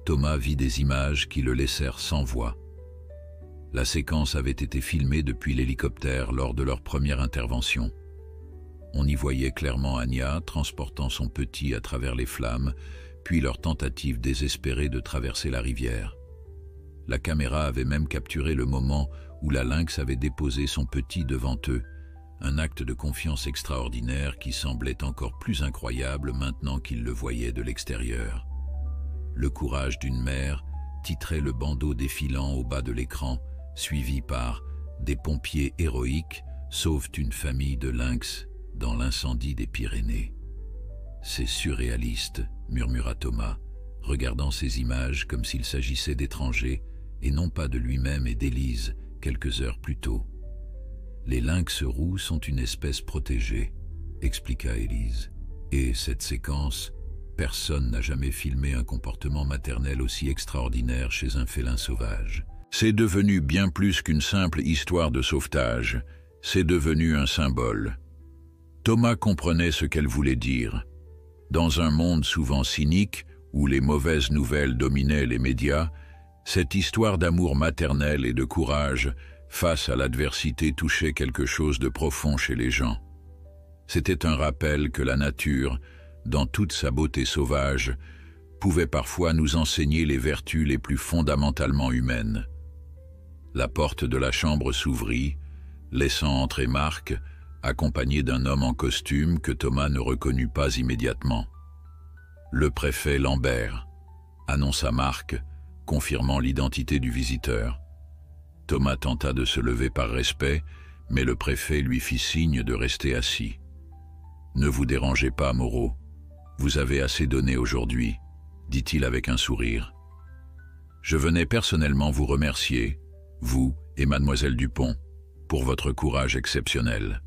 Thomas vit des images qui le laissèrent sans voix. La séquence avait été filmée depuis l'hélicoptère lors de leur première intervention. On y voyait clairement Anya transportant son petit à travers les flammes, puis leur tentative désespérée de traverser la rivière. La caméra avait même capturé le moment où la lynx avait déposé son petit devant eux, un acte de confiance extraordinaire qui semblait encore plus incroyable maintenant qu'ils le voyaient de l'extérieur. Le courage d'une mère titrait le bandeau défilant au bas de l'écran, suivi par « Des pompiers héroïques sauvent une famille de lynx dans l'incendie des Pyrénées ». « C'est surréaliste », murmura Thomas, regardant ces images comme s'il s'agissait d'étrangers et non pas de lui-même et d'Élise quelques heures plus tôt. « Les lynx roux sont une espèce protégée », expliqua Élise. « Et cette séquence, personne n'a jamais filmé un comportement maternel aussi extraordinaire chez un félin sauvage. C'est devenu bien plus qu'une simple histoire de sauvetage, c'est devenu un symbole. » Thomas comprenait ce qu'elle voulait dire. Dans un monde souvent cynique, où les mauvaises nouvelles dominaient les médias, cette histoire d'amour maternel et de courage face à l'adversité touchait quelque chose de profond chez les gens. C'était un rappel que la nature, dans toute sa beauté sauvage, pouvait parfois nous enseigner les vertus les plus fondamentalement humaines. La porte de la chambre s'ouvrit, laissant entrer Marc, accompagné d'un homme en costume que Thomas ne reconnut pas immédiatement. « Le préfet Lambert », annonça Marc, confirmant l'identité du visiteur. Thomas tenta de se lever par respect, mais le préfet lui fit signe de rester assis. « Ne vous dérangez pas, Moreau. Vous avez assez donné aujourd'hui, » dit-il avec un sourire. « Je venais personnellement vous remercier, vous et mademoiselle Dupont, pour votre courage exceptionnel. »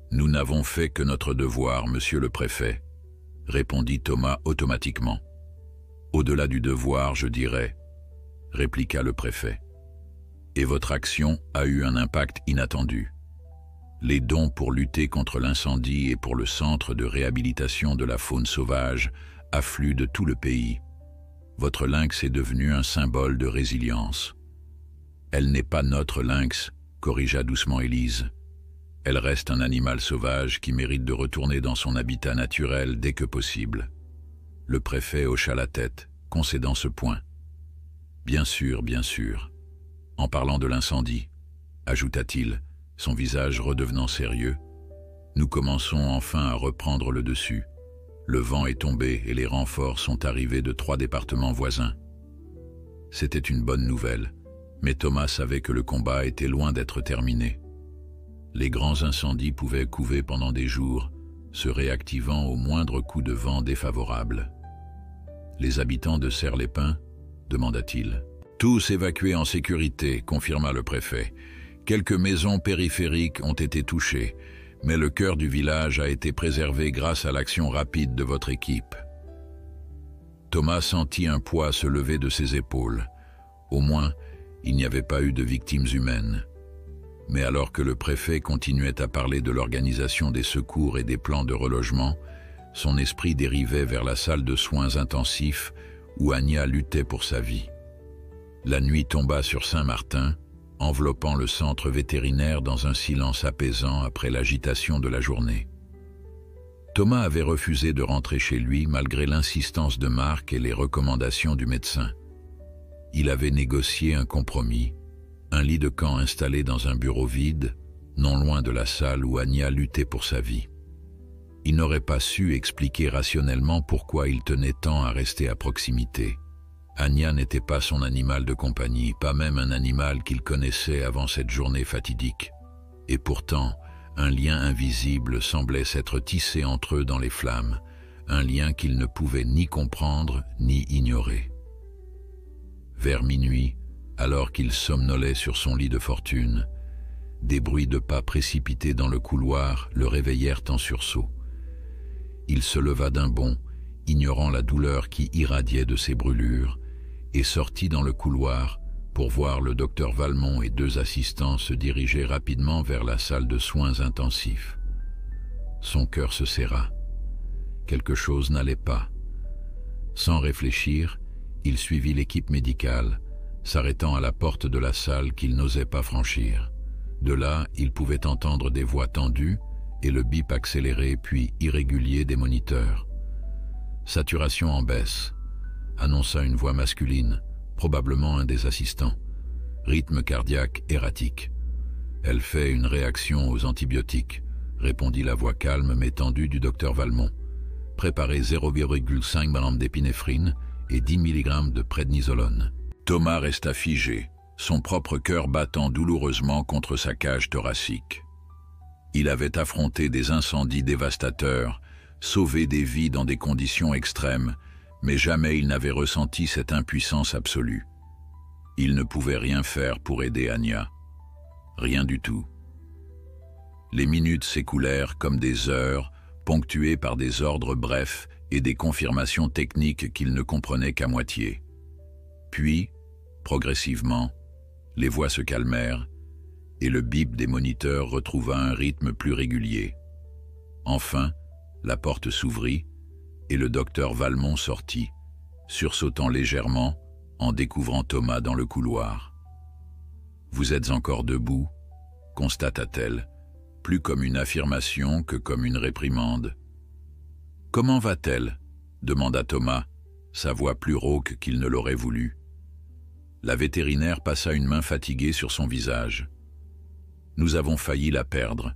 « Nous n'avons fait que notre devoir, monsieur le préfet, » répondit Thomas automatiquement. « Au-delà du devoir, je dirais, » répliqua le préfet. « Et votre action a eu un impact inattendu. Les dons pour lutter contre l'incendie et pour le centre de réhabilitation de la faune sauvage affluent de tout le pays. Votre lynx est devenu un symbole de résilience. »« Elle n'est pas notre lynx, » corrigea doucement Élise. « Elle reste un animal sauvage qui mérite de retourner dans son habitat naturel dès que possible. » Le préfet hocha la tête, concédant ce point. « Bien sûr, bien sûr. En parlant de l'incendie, » ajouta-t-il, son visage redevenant sérieux, « nous commençons enfin à reprendre le dessus. Le vent est tombé et les renforts sont arrivés de 3 départements voisins. » C'était une bonne nouvelle, mais Thomas savait que le combat était loin d'être terminé. Les grands incendies pouvaient couver pendant des jours, se réactivant au moindre coup de vent défavorable. « Les habitants de Serre-les-Pins » demanda-t-il. « Tous évacués en sécurité » confirma le préfet. « Quelques maisons périphériques ont été touchées, mais le cœur du village a été préservé grâce à l'action rapide de votre équipe. » Thomas sentit un poids se lever de ses épaules. Au moins, il n'y avait pas eu de victimes humaines. Mais alors que le préfet continuait à parler de l'organisation des secours et des plans de relogement, son esprit dérivait vers la salle de soins intensifs où Anya luttait pour sa vie. La nuit tomba sur Saint-Martin, enveloppant le centre vétérinaire dans un silence apaisant après l'agitation de la journée. Thomas avait refusé de rentrer chez lui malgré l'insistance de Marc et les recommandations du médecin. Il avait négocié un compromis, Un lit de camp installé dans un bureau vide, non loin de la salle où Anya luttait pour sa vie. Il n'aurait pas su expliquer rationnellement pourquoi il tenait tant à rester à proximité. Anya n'était pas son animal de compagnie, pas même un animal qu'il connaissait avant cette journée fatidique. Et pourtant, un lien invisible semblait s'être tissé entre eux dans les flammes, un lien qu'il ne pouvait ni comprendre ni ignorer. Vers minuit, alors qu'il somnolait sur son lit de fortune, des bruits de pas précipités dans le couloir le réveillèrent en sursaut. Il se leva d'un bond, ignorant la douleur qui irradiait de ses brûlures, et sortit dans le couloir pour voir le docteur Valmont et 2 assistants se diriger rapidement vers la salle de soins intensifs. Son cœur se serra. Quelque chose n'allait pas. Sans réfléchir, il suivit l'équipe médicale, s'arrêtant à la porte de la salle qu'il n'osait pas franchir. De là, il pouvait entendre des voix tendues et le bip accéléré puis irrégulier des moniteurs. Saturation en baisse, annonça une voix masculine, probablement un des assistants. Rythme cardiaque erratique. Elle fait une réaction aux antibiotiques, répondit la voix calme mais tendue du docteur Valmont. Préparez 0,5 g d'épinéphrine et 10 mg de prednisolone. Thomas resta figé, son propre cœur battant douloureusement contre sa cage thoracique. Il avait affronté des incendies dévastateurs, sauvé des vies dans des conditions extrêmes, mais jamais il n'avait ressenti cette impuissance absolue. Il ne pouvait rien faire pour aider Anya. Rien du tout. Les minutes s'écoulèrent comme des heures, ponctuées par des ordres brefs et des confirmations techniques qu'il ne comprenait qu'à moitié. Puis, progressivement, les voix se calmèrent et le bip des moniteurs retrouva un rythme plus régulier. Enfin, la porte s'ouvrit et le docteur Valmont sortit, sursautant légèrement en découvrant Thomas dans le couloir. « Vous êtes encore debout ?» constata-t-elle, plus comme une affirmation que comme une réprimande. « Comment va-t-elle » demanda Thomas, sa voix plus rauque qu'il ne l'aurait voulu. La vétérinaire passa une main fatiguée sur son visage. « Nous avons failli la perdre.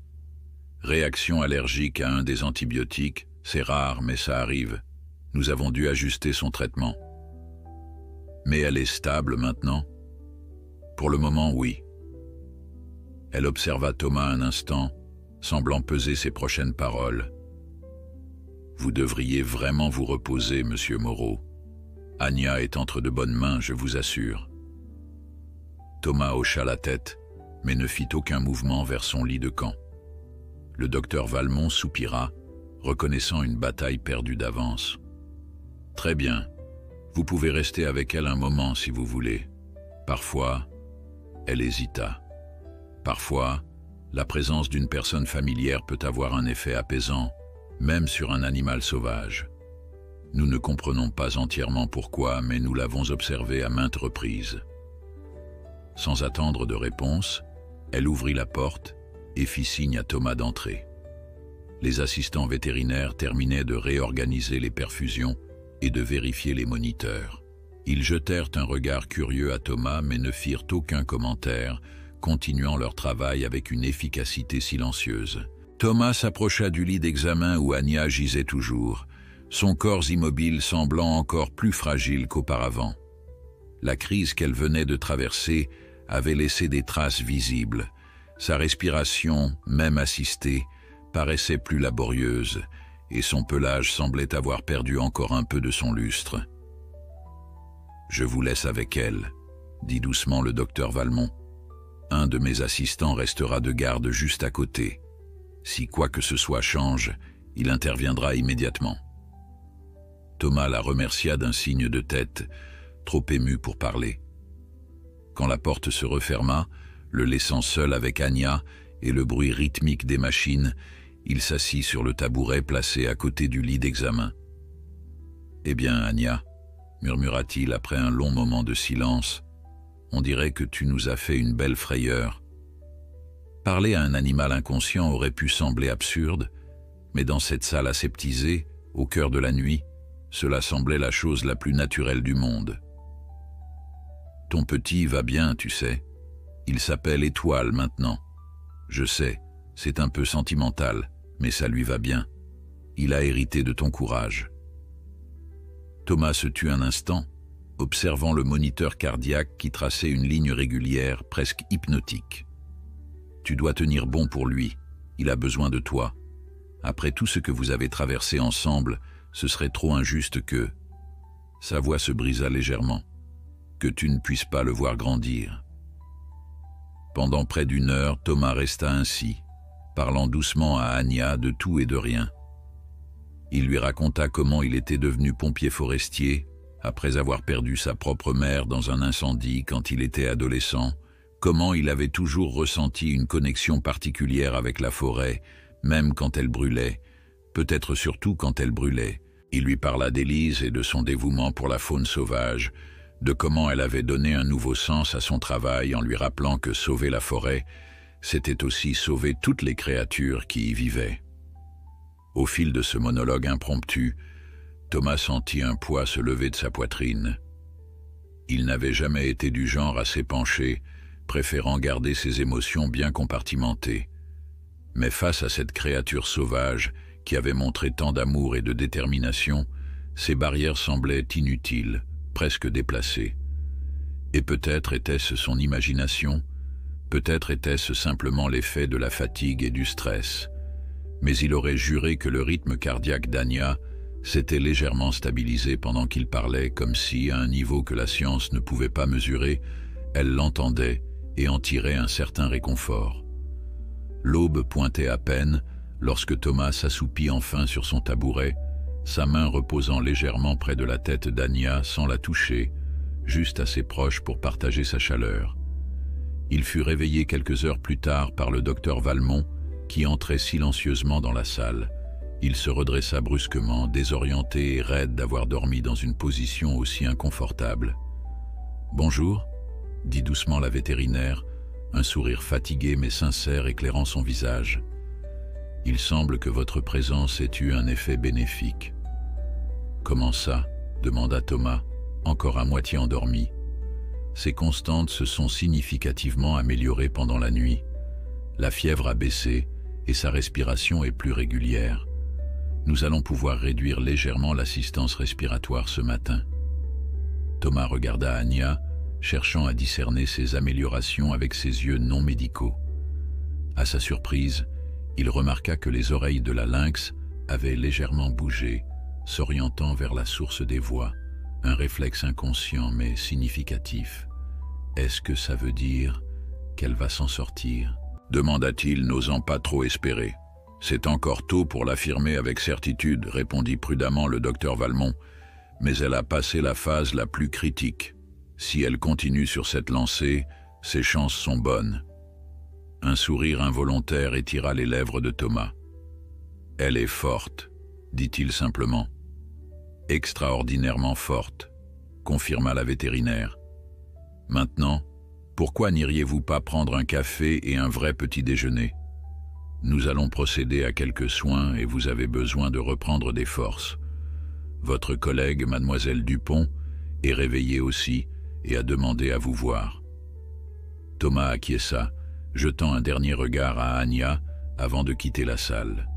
Réaction allergique à un des antibiotiques, c'est rare mais ça arrive. Nous avons dû ajuster son traitement. » « Mais elle est stable maintenant ?»« Pour le moment, oui. » Elle observa Thomas un instant, semblant peser ses prochaines paroles. « Vous devriez vraiment vous reposer, monsieur Moreau. Anya est entre de bonnes mains, je vous assure. » Thomas hocha la tête, mais ne fit aucun mouvement vers son lit de camp. Le docteur Valmont soupira, reconnaissant une bataille perdue d'avance. « Très bien. Vous pouvez rester avec elle un moment si vous voulez. » Parfois, elle hésita. Parfois, la présence d'une personne familière peut avoir un effet apaisant, même sur un animal sauvage. Nous ne comprenons pas entièrement pourquoi, mais nous l'avons observé à maintes reprises. Sans attendre de réponse, elle ouvrit la porte et fit signe à Thomas d'entrer. Les assistants vétérinaires terminaient de réorganiser les perfusions et de vérifier les moniteurs. Ils jetèrent un regard curieux à Thomas mais ne firent aucun commentaire, continuant leur travail avec une efficacité silencieuse. Thomas s'approcha du lit d'examen où Anya gisait toujours, son corps immobile semblant encore plus fragile qu'auparavant. La crise qu'elle venait de traverser avait laissé des traces visibles. Sa respiration, même assistée, paraissait plus laborieuse, et son pelage semblait avoir perdu encore un peu de son lustre. « Je vous laisse avec elle », dit doucement le docteur Valmont. « Un de mes assistants restera de garde juste à côté. Si quoi que ce soit change, il interviendra immédiatement. » Thomas la remercia d'un signe de tête, trop ému pour parler. Quand la porte se referma, le laissant seul avec Anya et le bruit rythmique des machines, il s'assit sur le tabouret placé à côté du lit d'examen. « Eh bien, Anya, » murmura-t-il après un long moment de silence, « on dirait que tu nous as fait une belle frayeur. » Parler à un animal inconscient aurait pu sembler absurde, mais dans cette salle aseptisée, au cœur de la nuit, cela semblait la chose la plus naturelle du monde. « Ton petit va bien, tu sais. Il s'appelle Étoile maintenant. Je sais, c'est un peu sentimental, mais ça lui va bien. Il a hérité de ton courage. » Thomas se tut un instant, observant le moniteur cardiaque qui traçait une ligne régulière, presque hypnotique. « Tu dois tenir bon pour lui, il a besoin de toi. Après tout ce que vous avez traversé ensemble, ce serait trop injuste que... » Sa voix se brisa légèrement. « Que tu ne puisses pas le voir grandir. » Pendant près d'1 heure, Thomas resta ainsi, parlant doucement à Anya de tout et de rien. Il lui raconta comment il était devenu pompier forestier, après avoir perdu sa propre mère dans un incendie quand il était adolescent, comment il avait toujours ressenti une connexion particulière avec la forêt, même quand elle brûlait, peut-être surtout quand elle brûlait. Il lui parla d'Élise et de son dévouement pour la faune sauvage, de comment elle avait donné un nouveau sens à son travail en lui rappelant que sauver la forêt, c'était aussi sauver toutes les créatures qui y vivaient. Au fil de ce monologue impromptu, Thomas sentit un poids se lever de sa poitrine. Il n'avait jamais été du genre à s'épancher, préférant garder ses émotions bien compartimentées. Mais face à cette créature sauvage qui avait montré tant d'amour et de détermination, ses barrières semblaient inutiles, presque déplacées. Et peut-être était-ce son imagination, peut-être était-ce simplement l'effet de la fatigue et du stress. Mais il aurait juré que le rythme cardiaque d'Anya s'était légèrement stabilisé pendant qu'il parlait, comme si, à un niveau que la science ne pouvait pas mesurer, elle l'entendait et en tirait un certain réconfort. L'aube pointait à peine lorsque Thomas s'assoupit enfin sur son tabouret, sa main reposant légèrement près de la tête d'Anya sans la toucher, juste assez proche pour partager sa chaleur. Il fut réveillé quelques heures plus tard par le docteur Valmont, qui entrait silencieusement dans la salle. Il se redressa brusquement, désorienté et raide d'avoir dormi dans une position aussi inconfortable. « Bonjour », dit doucement la vétérinaire, un sourire fatigué mais sincère éclairant son visage. « Il semble que votre présence ait eu un effet bénéfique. »« Comment ça ?» demanda Thomas, encore à moitié endormi. Ses constantes se sont significativement améliorées pendant la nuit. La fièvre a baissé et sa respiration est plus régulière. Nous allons pouvoir réduire légèrement l'assistance respiratoire ce matin. Thomas regarda Anya, cherchant à discerner ces améliorations avec ses yeux non médicaux. À sa surprise, il remarqua que les oreilles de la lynx avaient légèrement bougé, s'orientant vers la source des voix, un réflexe inconscient mais significatif. « Est-ce que ça veut dire qu'elle va s'en sortir ?» demanda-t-il, n'osant pas trop espérer. « C'est encore tôt pour l'affirmer avec certitude, » répondit prudemment le docteur Valmont, « mais elle a passé la phase la plus critique. Si elle continue sur cette lancée, ses chances sont bonnes. » Un sourire involontaire étira les lèvres de Thomas. « Elle est forte, » dit-il simplement. « Extraordinairement forte, » confirma la vétérinaire. « Maintenant, pourquoi n'iriez-vous pas prendre un café et un vrai petit déjeuner? Nous allons procéder à quelques soins et vous avez besoin de reprendre des forces. Votre collègue, mademoiselle Dupont, est réveillée aussi et a demandé à vous voir. » Thomas acquiesça, jetant un dernier regard à Anya avant de quitter la salle.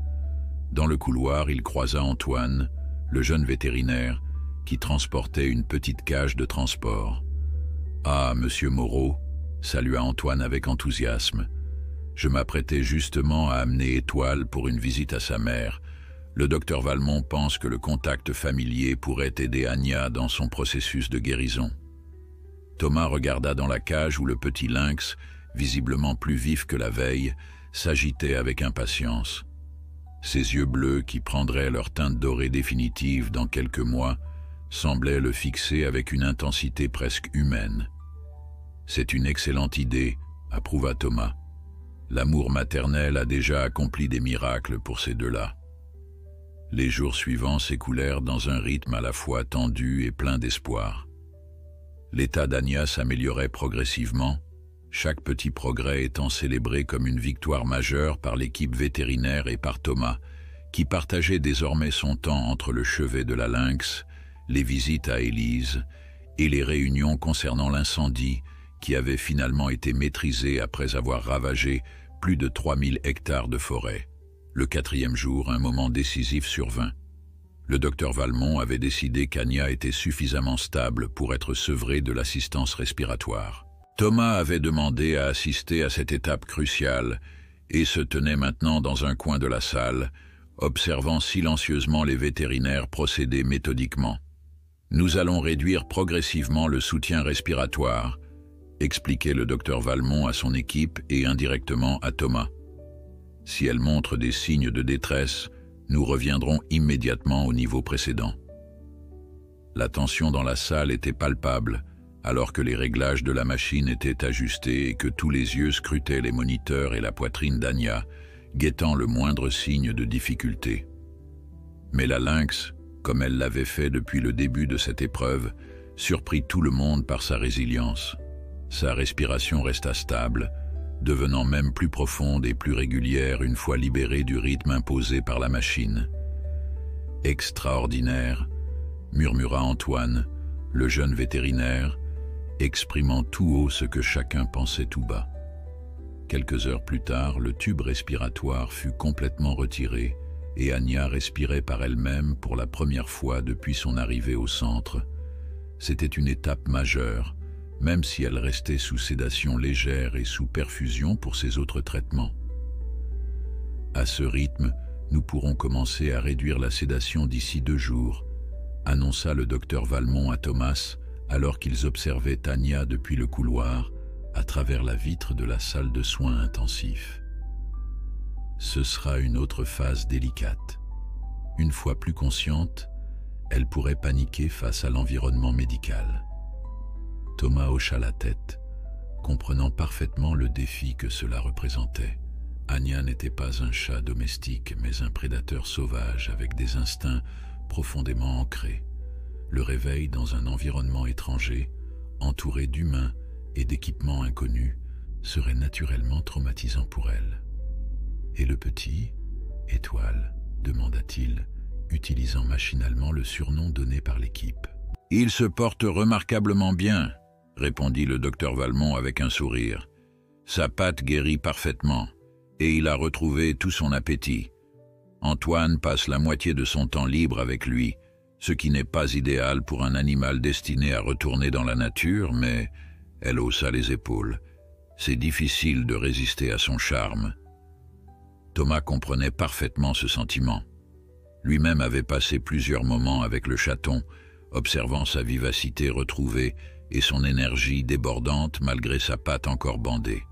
Dans le couloir, il croisa Antoine, le jeune vétérinaire, qui transportait une petite cage de transport. « Ah, monsieur Moreau », salua Antoine avec enthousiasme. « Je m'apprêtais justement à amener Étoile pour une visite à sa mère. Le docteur Valmont pense que le contact familier pourrait aider Anya dans son processus de guérison. » Thomas regarda dans la cage où le petit lynx, visiblement plus vif que la veille, s'agitait avec impatience. Ses yeux bleus, qui prendraient leur teinte dorée définitive dans quelques mois, semblaient le fixer avec une intensité presque humaine. « C'est une excellente idée, » approuva Thomas. « L'amour maternel a déjà accompli des miracles pour ces deux-là. » Les jours suivants s'écoulèrent dans un rythme à la fois tendu et plein d'espoir. L'état d'Anya s'améliorait progressivement, chaque petit progrès étant célébré comme une victoire majeure par l'équipe vétérinaire et par Thomas, qui partageait désormais son temps entre le chevet de la lynx, les visites à Élise et les réunions concernant l'incendie qui avait finalement été maîtrisée après avoir ravagé plus de 3000 hectares de forêt. Le 4e jour, un moment décisif survint. Le docteur Valmont avait décidé qu'Anya était suffisamment stable pour être sevrée de l'assistance respiratoire. Thomas avait demandé à assister à cette étape cruciale et se tenait maintenant dans un coin de la salle, observant silencieusement les vétérinaires procéder méthodiquement. « Nous allons réduire progressivement le soutien respiratoire », expliquait le docteur Valmont à son équipe et indirectement à Thomas. « Si elle montre des signes de détresse, nous reviendrons immédiatement au niveau précédent. » La tension dans la salle était palpable, alors que les réglages de la machine étaient ajustés et que tous les yeux scrutaient les moniteurs et la poitrine d'Anya, guettant le moindre signe de difficulté. Mais la lynx, comme elle l'avait fait depuis le début de cette épreuve, surprit tout le monde par sa résilience. Sa respiration resta stable, devenant même plus profonde et plus régulière une fois libérée du rythme imposé par la machine. « Extraordinaire », murmura Antoine, le jeune vétérinaire, exprimant tout haut ce que chacun pensait tout bas. Quelques heures plus tard, le tube respiratoire fut complètement retiré et Anya respirait par elle-même pour la première fois depuis son arrivée au centre. C'était une étape majeure, même si elle restait sous sédation légère et sous perfusion pour ses autres traitements. À ce rythme, nous pourrons commencer à réduire la sédation d'ici 2 jours, annonça le docteur Valmont à Thomas alors qu'ils observaient Anya depuis le couloir à travers la vitre de la salle de soins intensifs. Ce sera une autre phase délicate. Une fois plus consciente, elle pourrait paniquer face à l'environnement médical. Thomas hocha la tête, comprenant parfaitement le défi que cela représentait. Anya n'était pas un chat domestique, mais un prédateur sauvage avec des instincts profondément ancrés. Le réveil dans un environnement étranger, entouré d'humains et d'équipements inconnus, serait naturellement traumatisant pour elle. « Et le petit, Étoile ?» demanda-t-il, utilisant machinalement le surnom donné par l'équipe. « Il se porte remarquablement bien », répondit le docteur Valmont avec un sourire. « Sa patte guérit parfaitement, et il a retrouvé tout son appétit. Antoine passe la moitié de son temps libre avec lui, ce qui n'est pas idéal pour un animal destiné à retourner dans la nature, mais elle haussa les épaules. C'est difficile de résister à son charme. » Thomas comprenait parfaitement ce sentiment. Lui-même avait passé plusieurs moments avec le chaton, observant sa vivacité retrouvée et son énergie débordante malgré sa patte encore bandée.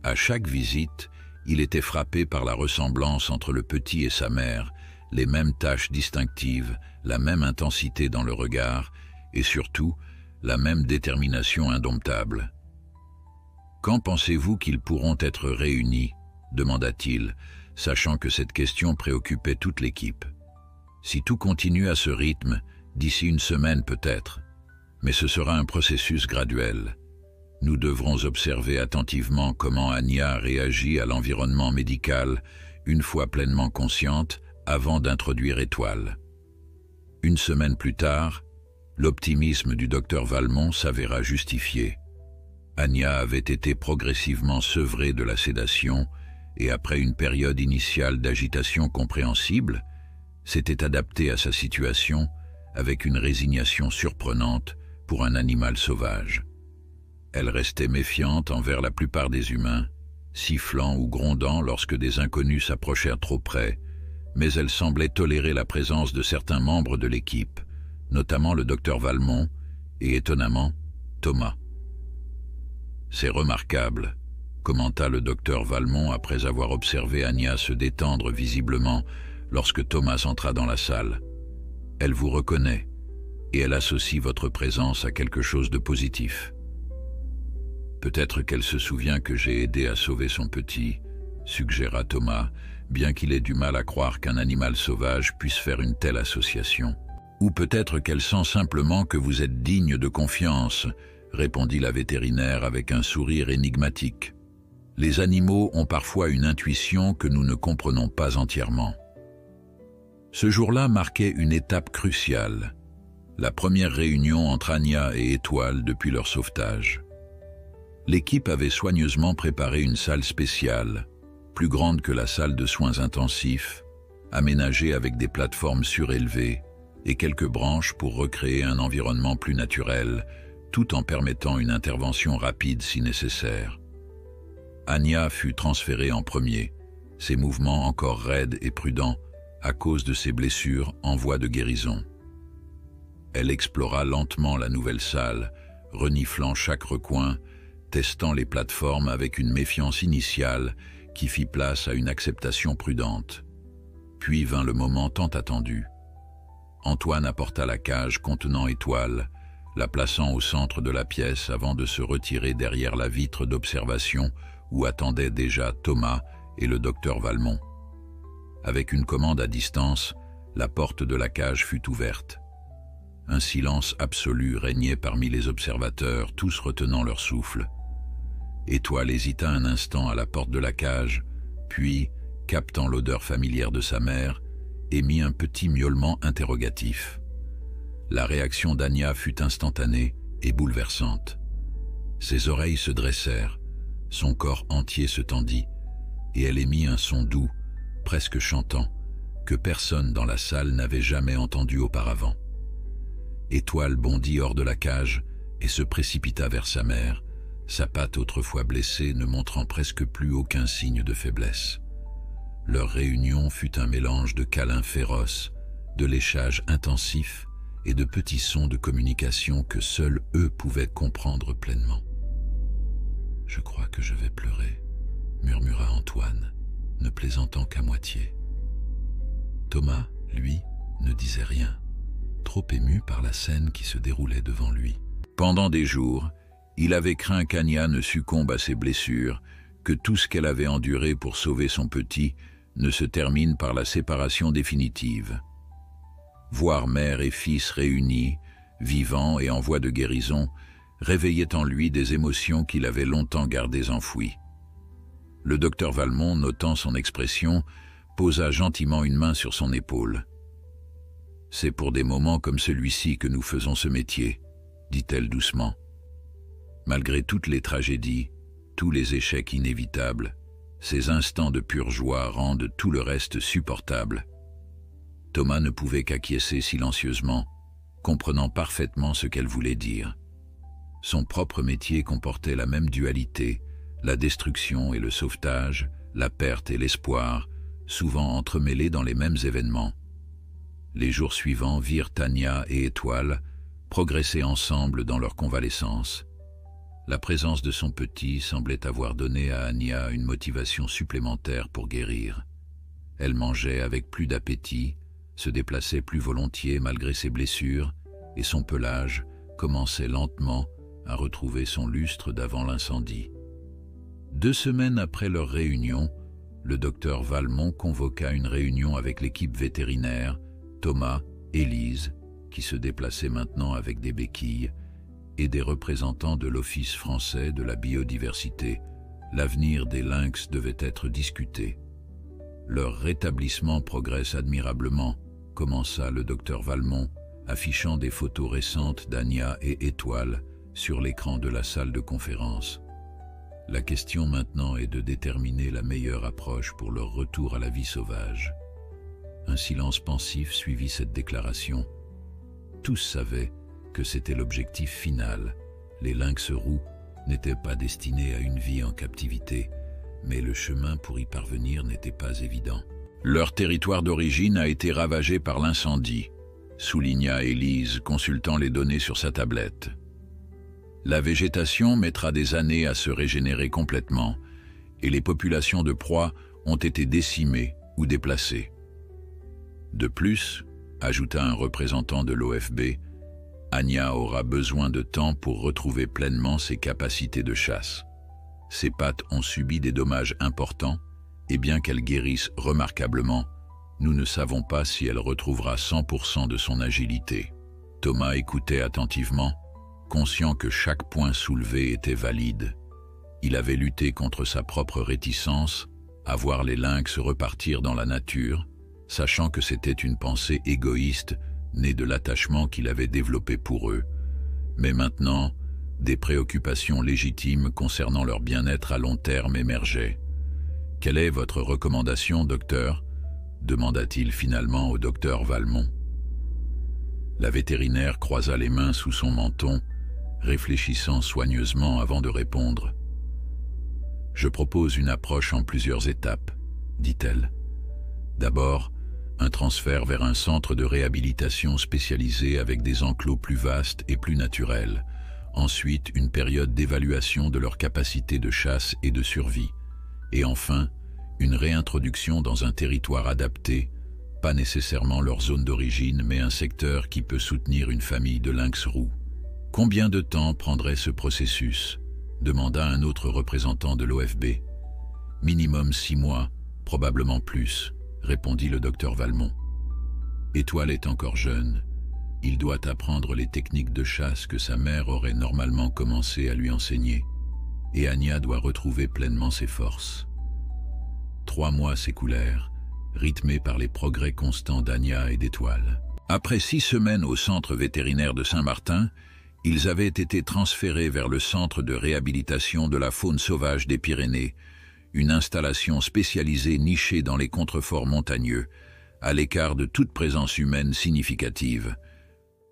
À chaque visite, il était frappé par la ressemblance entre le petit et sa mère, les mêmes taches distinctives, la même intensité dans le regard et surtout la même détermination indomptable. « Quand pensez-vous qu'ils pourront être réunis ?» demanda-t-il, sachant que cette question préoccupait toute l'équipe. « Si tout continue à ce rythme, d'ici 1 semaine peut-être, mais ce sera un processus graduel. Nous devrons observer attentivement comment Anya réagit à l'environnement médical une fois pleinement consciente avant d'introduire Étoile. » 1 semaine plus tard, l'optimisme du docteur Valmont s'avéra justifié. Anya avait été progressivement sevrée de la sédation et après une période initiale d'agitation compréhensible, s'était adaptée à sa situation avec une résignation surprenante pour un animal sauvage. Elle restait méfiante envers la plupart des humains, sifflant ou grondant lorsque des inconnus s'approchèrent trop près, mais elle semblait tolérer la présence de certains membres de l'équipe, notamment le docteur Valmont et, étonnamment, Thomas. « C'est remarquable », commenta le docteur Valmont après avoir observé Anya se détendre visiblement lorsque Thomas entra dans la salle. « Elle vous reconnaît et elle associe votre présence à quelque chose de positif. Peut-être qu'elle se souvient que j'ai aidé à sauver son petit, » suggéra Thomas, bien qu'il ait du mal à croire qu'un animal sauvage puisse faire une telle association. « Ou peut-être qu'elle sent simplement que vous êtes digne de confiance, » répondit la vétérinaire avec un sourire énigmatique. « Les animaux ont parfois une intuition que nous ne comprenons pas entièrement. » Ce jour-là marquait une étape cruciale, la première réunion entre Anya et Étoile depuis leur sauvetage. L'équipe avait soigneusement préparé une salle spéciale, plus grande que la salle de soins intensifs, aménagée avec des plateformes surélevées et quelques branches pour recréer un environnement plus naturel, tout en permettant une intervention rapide si nécessaire. Anya fut transférée en premier, ses mouvements encore raides et prudents à cause de ses blessures en voie de guérison. Elle explora lentement la nouvelle salle, reniflant chaque recoin, testant les plateformes avec une méfiance initiale qui fit place à une acceptation prudente. Puis vint le moment tant attendu. Antoine apporta la cage contenant Étoile, la plaçant au centre de la pièce avant de se retirer derrière la vitre d'observation où attendaient déjà Thomas et le docteur Valmont. Avec une commande à distance, la porte de la cage fut ouverte. Un silence absolu régnait parmi les observateurs, tous retenant leur souffle. Étoile hésita un instant à la porte de la cage, puis, captant l'odeur familière de sa mère, émit un petit miaulement interrogatif. La réaction d'Anya fut instantanée et bouleversante. Ses oreilles se dressèrent, son corps entier se tendit, et elle émit un son doux, presque chantant, que personne dans la salle n'avait jamais entendu auparavant. Étoile bondit hors de la cage et se précipita vers sa mère, sa patte autrefois blessée ne montrant presque plus aucun signe de faiblesse. Leur réunion fut un mélange de câlins féroces, de léchages intensifs et de petits sons de communication que seuls eux pouvaient comprendre pleinement. « Je crois que je vais pleurer », murmura Antoine, ne plaisantant qu'à moitié. Thomas, lui, ne disait rien, trop ému par la scène qui se déroulait devant lui. Pendant des jours, il avait craint qu'Anya ne succombe à ses blessures, que tout ce qu'elle avait enduré pour sauver son petit ne se termine par la séparation définitive. Voir mère et fils réunis, vivants et en voie de guérison, réveillait en lui des émotions qu'il avait longtemps gardées enfouies. Le docteur Valmont, notant son expression, posa gentiment une main sur son épaule. « C'est pour des moments comme celui-ci que nous faisons ce métier, » dit-elle doucement. Malgré toutes les tragédies, tous les échecs inévitables, ces instants de pure joie rendent tout le reste supportable. Thomas ne pouvait qu'acquiescer silencieusement, comprenant parfaitement ce qu'elle voulait dire. Son propre métier comportait la même dualité, la destruction et le sauvetage, la perte et l'espoir, souvent entremêlés dans les mêmes événements. Les jours suivants virent Anya et Étoile progresser ensemble dans leur convalescence. La présence de son petit semblait avoir donné à Anya une motivation supplémentaire pour guérir. Elle mangeait avec plus d'appétit, se déplaçait plus volontiers malgré ses blessures, et son pelage commençait lentement à retrouver son lustre d'avant l'incendie. 2 semaines après leur réunion, le docteur Valmont convoqua une réunion avec l'équipe vétérinaire, Thomas, Élise, qui se déplaçait maintenant avec des béquilles, et des représentants de l'Office français de la biodiversité. L'avenir des lynx devait être discuté. Leur rétablissement progresse admirablement, commença le docteur Valmont, affichant des photos récentes d'Anya et Étoile sur l'écran de la salle de conférence. La question maintenant est de déterminer la meilleure approche pour leur retour à la vie sauvage. Un silence pensif suivit cette déclaration. Tous savaient que c'était l'objectif final. Les lynx roux n'étaient pas destinés à une vie en captivité, mais le chemin pour y parvenir n'était pas évident. Leur territoire d'origine a été ravagé par l'incendie, souligna Élise, consultant les données sur sa tablette. La végétation mettra des années à se régénérer complètement, et les populations de proies ont été décimées ou déplacées. De plus, ajouta un représentant de l'OFB, Anya aura besoin de temps pour retrouver pleinement ses capacités de chasse. Ses pattes ont subi des dommages importants, et bien qu'elle guérisse remarquablement, nous ne savons pas si elle retrouvera 100% de son agilité. Thomas écoutait attentivement, conscient que chaque point soulevé était valide. Il avait lutté contre sa propre réticence à voir les lynx repartir dans la nature, sachant que c'était une pensée égoïste née de l'attachement qu'il avait développé pour eux. Mais maintenant, Des préoccupations légitimes concernant leur bien-être à long terme émergeaient. « Quelle est votre recommandation, docteur ?» demanda-t-il finalement au docteur Valmont. La vétérinaire croisa les mains sous son menton, réfléchissant soigneusement avant de répondre. « Je propose une approche en plusieurs étapes, » dit-elle. « D'abord, un transfert vers un centre de réhabilitation spécialisé avec des enclos plus vastes et plus naturels. Ensuite, une période d'évaluation de leur capacité de chasse et de survie. Et enfin, une réintroduction dans un territoire adapté, pas nécessairement leur zone d'origine, mais un secteur qui peut soutenir une famille de lynx roux. « Combien de temps prendrait ce processus ?» demanda un autre représentant de l'OFB. « Minimum 6 mois, probablement plus, » répondit le docteur Valmont. « Étoile est encore jeune. Il doit apprendre les techniques de chasse que sa mère aurait normalement commencé à lui enseigner. Et Anya doit retrouver pleinement ses forces. » 3 mois s'écoulèrent, rythmés par les progrès constants d'Anya et d'Étoile. Après 6 semaines au centre vétérinaire de Saint-Martin, ils avaient été transférés vers le centre de réhabilitation de la faune sauvage des Pyrénées, une installation spécialisée nichée dans les contreforts montagneux, à l'écart de toute présence humaine significative.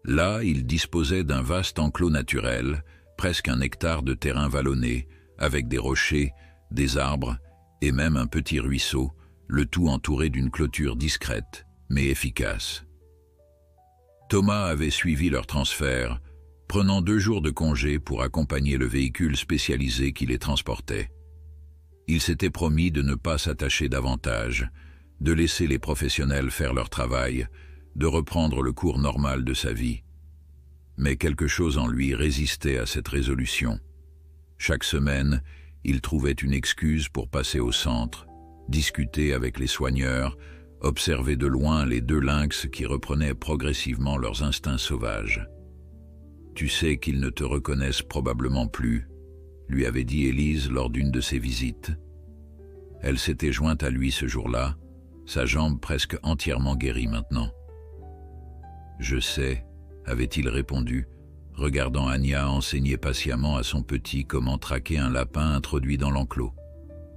Là, ils disposaient d'un vaste enclos naturel, presque 1 hectare de terrain vallonné, avec des rochers, des arbres et même un petit ruisseau, le tout entouré d'une clôture discrète, mais efficace. Thomas avait suivi leur transfert, prenant 2 jours de congé pour accompagner le véhicule spécialisé qui les transportait. Il s'était promis de ne pas s'attacher davantage, de laisser les professionnels faire leur travail, de reprendre le cours normal de sa vie. Mais quelque chose en lui résistait à cette résolution. Chaque semaine, il trouvait une excuse pour passer au centre, discuter avec les soigneurs, observer de loin les 2 lynx qui reprenaient progressivement leurs instincts sauvages. « Tu sais qu'ils ne te reconnaissent probablement plus », lui avait dit Élise lors d'une de ses visites. Elle s'était jointe à lui ce jour-là, sa jambe presque entièrement guérie maintenant. « Je sais », avait-il répondu, regardant Anya enseigner patiemment à son petit comment traquer un lapin introduit dans l'enclos.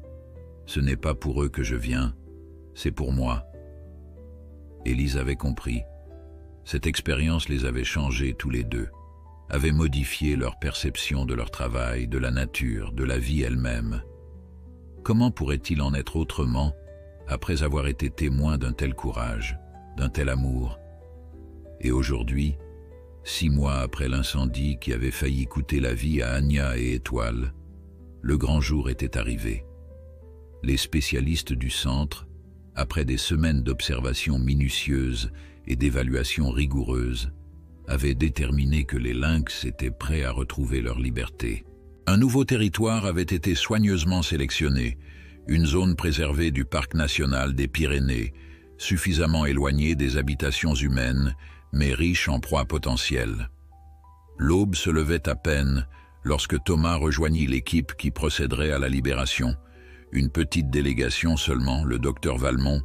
« Ce n'est pas pour eux que je viens, c'est pour moi. » Élise avait compris. Cette expérience les avait changés tous les deux, avait modifié leur perception de leur travail, de la nature, de la vie elle-même. Comment pourrait-il en être autrement après avoir été témoin d'un tel courage, d'un tel amour? Et aujourd'hui, 6 mois après l'incendie qui avait failli coûter la vie à Anya et Étoile, le grand jour était arrivé. Les spécialistes du centre, après des semaines d'observations minutieuses et d'évaluations rigoureuses, avaient déterminé que les lynx étaient prêts à retrouver leur liberté. Un nouveau territoire avait été soigneusement sélectionné, une zone préservée du parc national des Pyrénées, suffisamment éloignée des habitations humaines, mais riche en proies potentielles. L'aube se levait à peine lorsque Thomas rejoignit l'équipe qui procéderait à la libération, une petite délégation seulement, le docteur Valmont,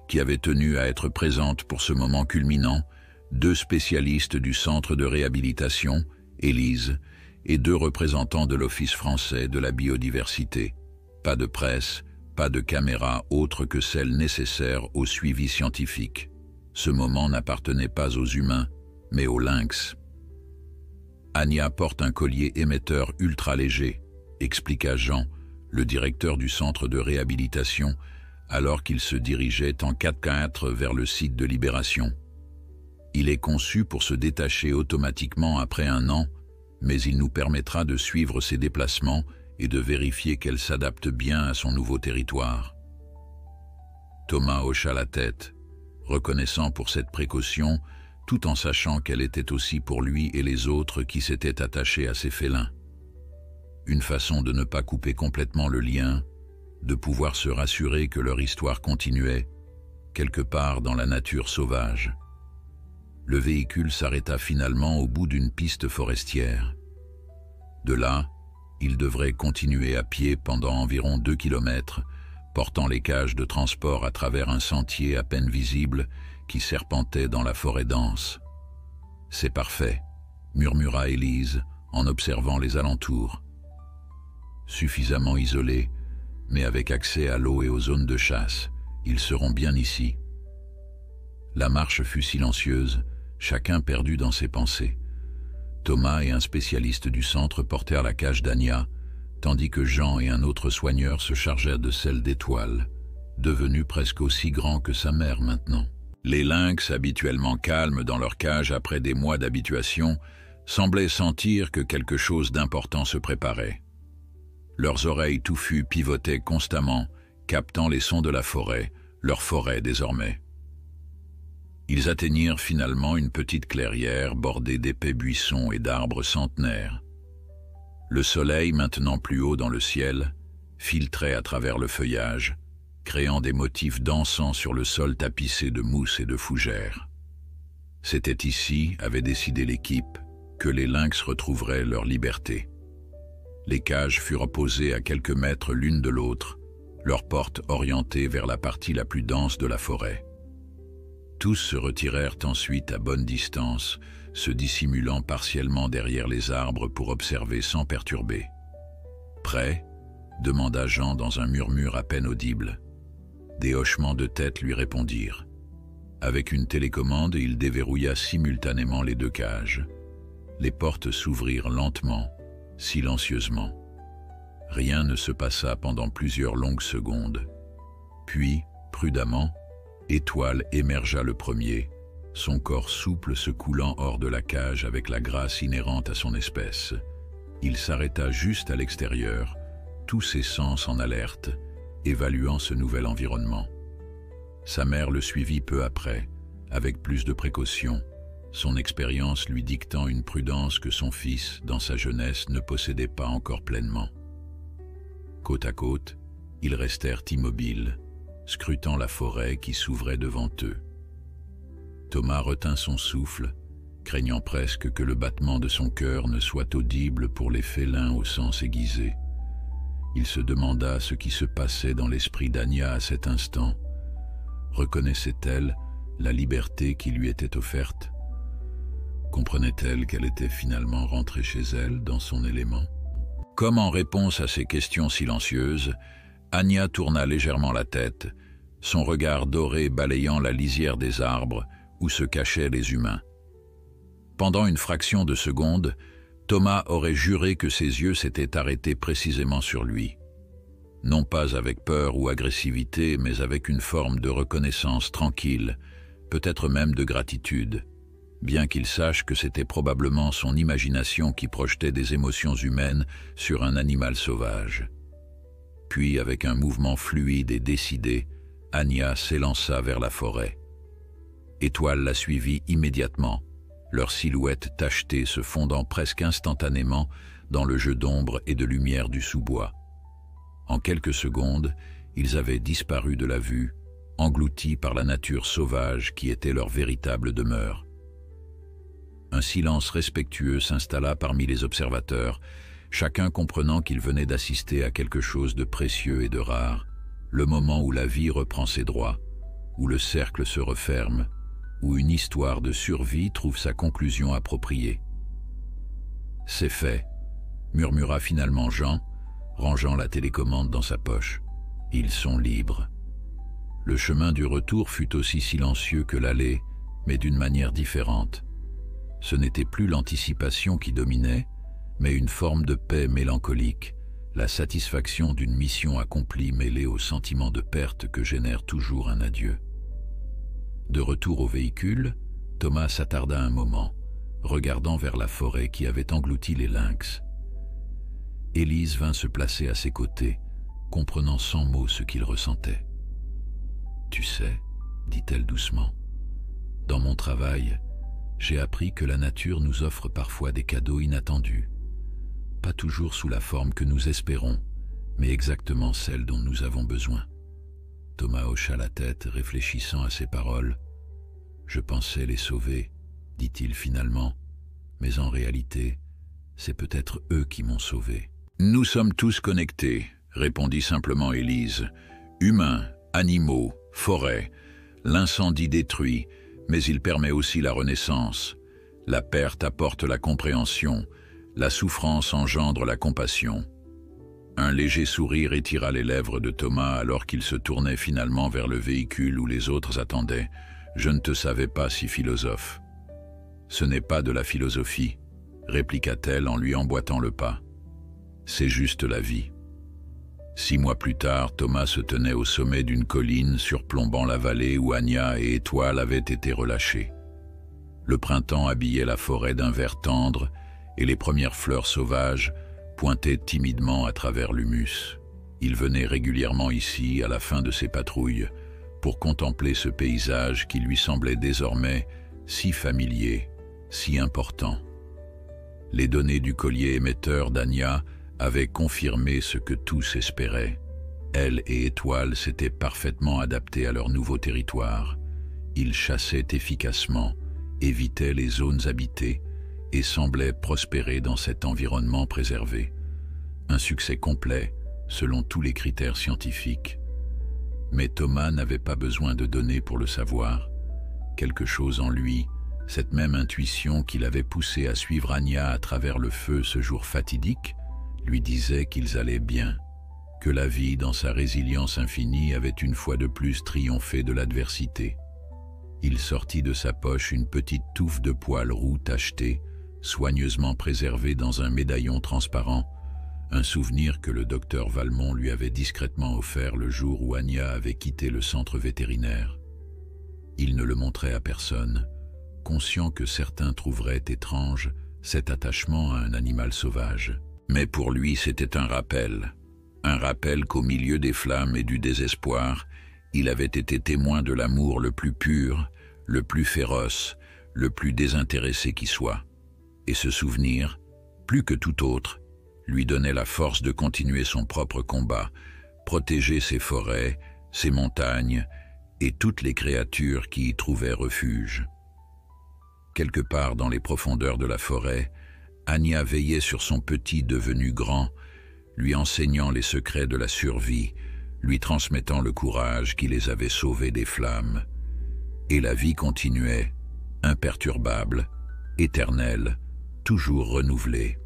qui avait tenu à être présente pour ce moment culminant, 2 spécialistes du centre de réhabilitation, Élise, et 2 représentants de l'Office français de la biodiversité. Pas de presse, pas de caméra autre que celle nécessaire au suivi scientifique. Ce moment n'appartenait pas aux humains, mais aux lynx. Anya porte un collier émetteur ultra léger, expliqua Jean, le directeur du centre de réhabilitation, alors qu'il se dirigeait en 4x4 vers le site de libération. Il est conçu pour se détacher automatiquement après 1 an, mais il nous permettra de suivre ses déplacements et de vérifier qu'elle s'adapte bien à son nouveau territoire. Thomas hocha la tête, reconnaissant pour cette précaution, tout en sachant qu'elle était aussi pour lui et les autres qui s'étaient attachés à ces félins. Une façon de ne pas couper complètement le lien, de pouvoir se rassurer que leur histoire continuait, quelque part dans la nature sauvage. Le véhicule s'arrêta finalement au bout d'une piste forestière. De là, ils devraient continuer à pied pendant environ 2 kilomètres, portant les cages de transport à travers un sentier à peine visible qui serpentait dans la forêt dense. « C'est parfait », murmura Élise, en observant les alentours. Suffisamment isolés, mais avec accès à l'eau et aux zones de chasse, ils seront bien ici. La marche fut silencieuse, chacun perdu dans ses pensées. Thomas et un spécialiste du centre portèrent la cage d'Anya, tandis que Jean et un autre soigneur se chargèrent de celle d'Étoile, devenu presque aussi grand que sa mère maintenant. Les lynx, habituellement calmes dans leur cage après des mois d'habituation, semblaient sentir que quelque chose d'important se préparait. Leurs oreilles touffues pivotaient constamment, captant les sons de la forêt, leur forêt désormais. Ils atteignirent finalement une petite clairière bordée d'épais buissons et d'arbres centenaires. Le soleil, maintenant plus haut dans le ciel, filtrait à travers le feuillage, créant des motifs dansants sur le sol tapissé de mousse et de fougères. C'était ici, avait décidé l'équipe, que les lynx retrouveraient leur liberté. Les cages furent posées à quelques mètres l'une de l'autre, leurs portes orientées vers la partie la plus dense de la forêt. Tous se retirèrent ensuite à bonne distance, se dissimulant partiellement derrière les arbres pour observer sans perturber. « Prêt ?» demanda Jean dans un murmure à peine audible. Des hochements de tête lui répondirent. Avec une télécommande, il déverrouilla simultanément les deux cages. Les portes s'ouvrirent lentement, silencieusement. Rien ne se passa pendant plusieurs longues secondes. Puis, prudemment, Étoile émergea le premier, son corps souple se coulant hors de la cage avec la grâce inhérente à son espèce. Il s'arrêta juste à l'extérieur, tous ses sens en alerte, évaluant ce nouvel environnement. Sa mère le suivit peu après, avec plus de précaution, son expérience lui dictant une prudence que son fils, dans sa jeunesse, ne possédait pas encore pleinement. Côte à côte, ils restèrent immobiles, scrutant la forêt qui s'ouvrait devant eux. Thomas retint son souffle, craignant presque que le battement de son cœur ne soit audible pour les félins au sens aiguisé. Il se demanda ce qui se passait dans l'esprit d'Anya à cet instant. Reconnaissait-elle la liberté qui lui était offerte? Comprenait-elle qu'elle était finalement rentrée chez elle, dans son élément? Comme en réponse à ces questions silencieuses, Anya tourna légèrement la tête, son regard doré balayant la lisière des arbres où se cachaient les humains. Pendant une fraction de seconde, Thomas aurait juré que ses yeux s'étaient arrêtés précisément sur lui. Non pas avec peur ou agressivité, mais avec une forme de reconnaissance tranquille, peut-être même de gratitude, bien qu'il sache que c'était probablement son imagination qui projetait des émotions humaines sur un animal sauvage. Puis, avec un mouvement fluide et décidé, Anya s'élança vers la forêt. Étoile la suivit immédiatement, leurs silhouettes tachetées se fondant presque instantanément dans le jeu d'ombre et de lumière du sous-bois. En quelques secondes, ils avaient disparu de la vue, engloutis par la nature sauvage qui était leur véritable demeure. Un silence respectueux s'installa parmi les observateurs, chacun comprenant qu'il venait d'assister à quelque chose de précieux et de rare, le moment où la vie reprend ses droits, où le cercle se referme, où une histoire de survie trouve sa conclusion appropriée. « C'est fait », murmura finalement Jean, rangeant la télécommande dans sa poche. « Ils sont libres. » Le chemin du retour fut aussi silencieux que l'aller, mais d'une manière différente. Ce n'était plus l'anticipation qui dominait, mais une forme de paix mélancolique, la satisfaction d'une mission accomplie mêlée au sentiment de perte que génère toujours un adieu. De retour au véhicule, Thomas s'attarda un moment, regardant vers la forêt qui avait englouti les lynx. Élise vint se placer à ses côtés, comprenant sans mots ce qu'il ressentait. « Tu sais, dit-elle doucement, dans mon travail, j'ai appris que la nature nous offre parfois des cadeaux inattendus. Pas toujours sous la forme que nous espérons, mais exactement celle dont nous avons besoin. » Thomas hocha la tête, réfléchissant à ses paroles. « Je pensais les sauver, dit-il finalement, mais en réalité, c'est peut-être eux qui m'ont sauvé. »« Nous sommes tous connectés, » répondit simplement Élise. « Humains, animaux, forêts, l'incendie détruit, mais il permet aussi la renaissance. La perte apporte la compréhension, La souffrance engendre la compassion. Un léger sourire étira les lèvres de Thomas alors qu'il se tournait finalement vers le véhicule où les autres attendaient. « Je ne te savais pas si philosophe. »« Ce n'est pas de la philosophie, » répliqua-t-elle en lui emboîtant le pas. « C'est juste la vie. » 6 mois plus tard, Thomas se tenait au sommet d'une colline surplombant la vallée où Anya et Étoile avaient été relâchées. Le printemps habillait la forêt d'un vert tendre et les premières fleurs sauvages pointaient timidement à travers l'humus. Il venait régulièrement ici, à la fin de ses patrouilles, pour contempler ce paysage qui lui semblait désormais si familier, si important. Les données du collier émetteur d'Anya avaient confirmé ce que tous espéraient. Elle et Étoile s'étaient parfaitement adaptés à leur nouveau territoire. Ils chassaient efficacement, évitaient les zones habitées et semblaient prospérer dans cet environnement préservé. Un succès complet, selon tous les critères scientifiques. Mais Thomas n'avait pas besoin de données pour le savoir. Quelque chose en lui, cette même intuition qui l'avait poussé à suivre Anya à travers le feu ce jour fatidique, lui disait qu'ils allaient bien, que la vie, dans sa résilience infinie, avait une fois de plus triomphé de l'adversité. Il sortit de sa poche une petite touffe de poils roux tachetés, soigneusement préservée dans un médaillon transparent, un souvenir que le docteur Valmont lui avait discrètement offert le jour où Anya avait quitté le centre vétérinaire. Il ne le montrait à personne, conscient que certains trouveraient étrange cet attachement à un animal sauvage. Mais pour lui, c'était un rappel qu'au milieu des flammes et du désespoir, il avait été témoin de l'amour le plus pur, le plus féroce, le plus désintéressé qui soit. Et ce souvenir, plus que tout autre, lui donnait la force de continuer son propre combat, protéger ses forêts, ses montagnes et toutes les créatures qui y trouvaient refuge. Quelque part dans les profondeurs de la forêt, Anya veillait sur son petit devenu grand, lui enseignant les secrets de la survie, lui transmettant le courage qui les avait sauvés des flammes. Et la vie continuait, imperturbable, éternelle, toujours renouvelée.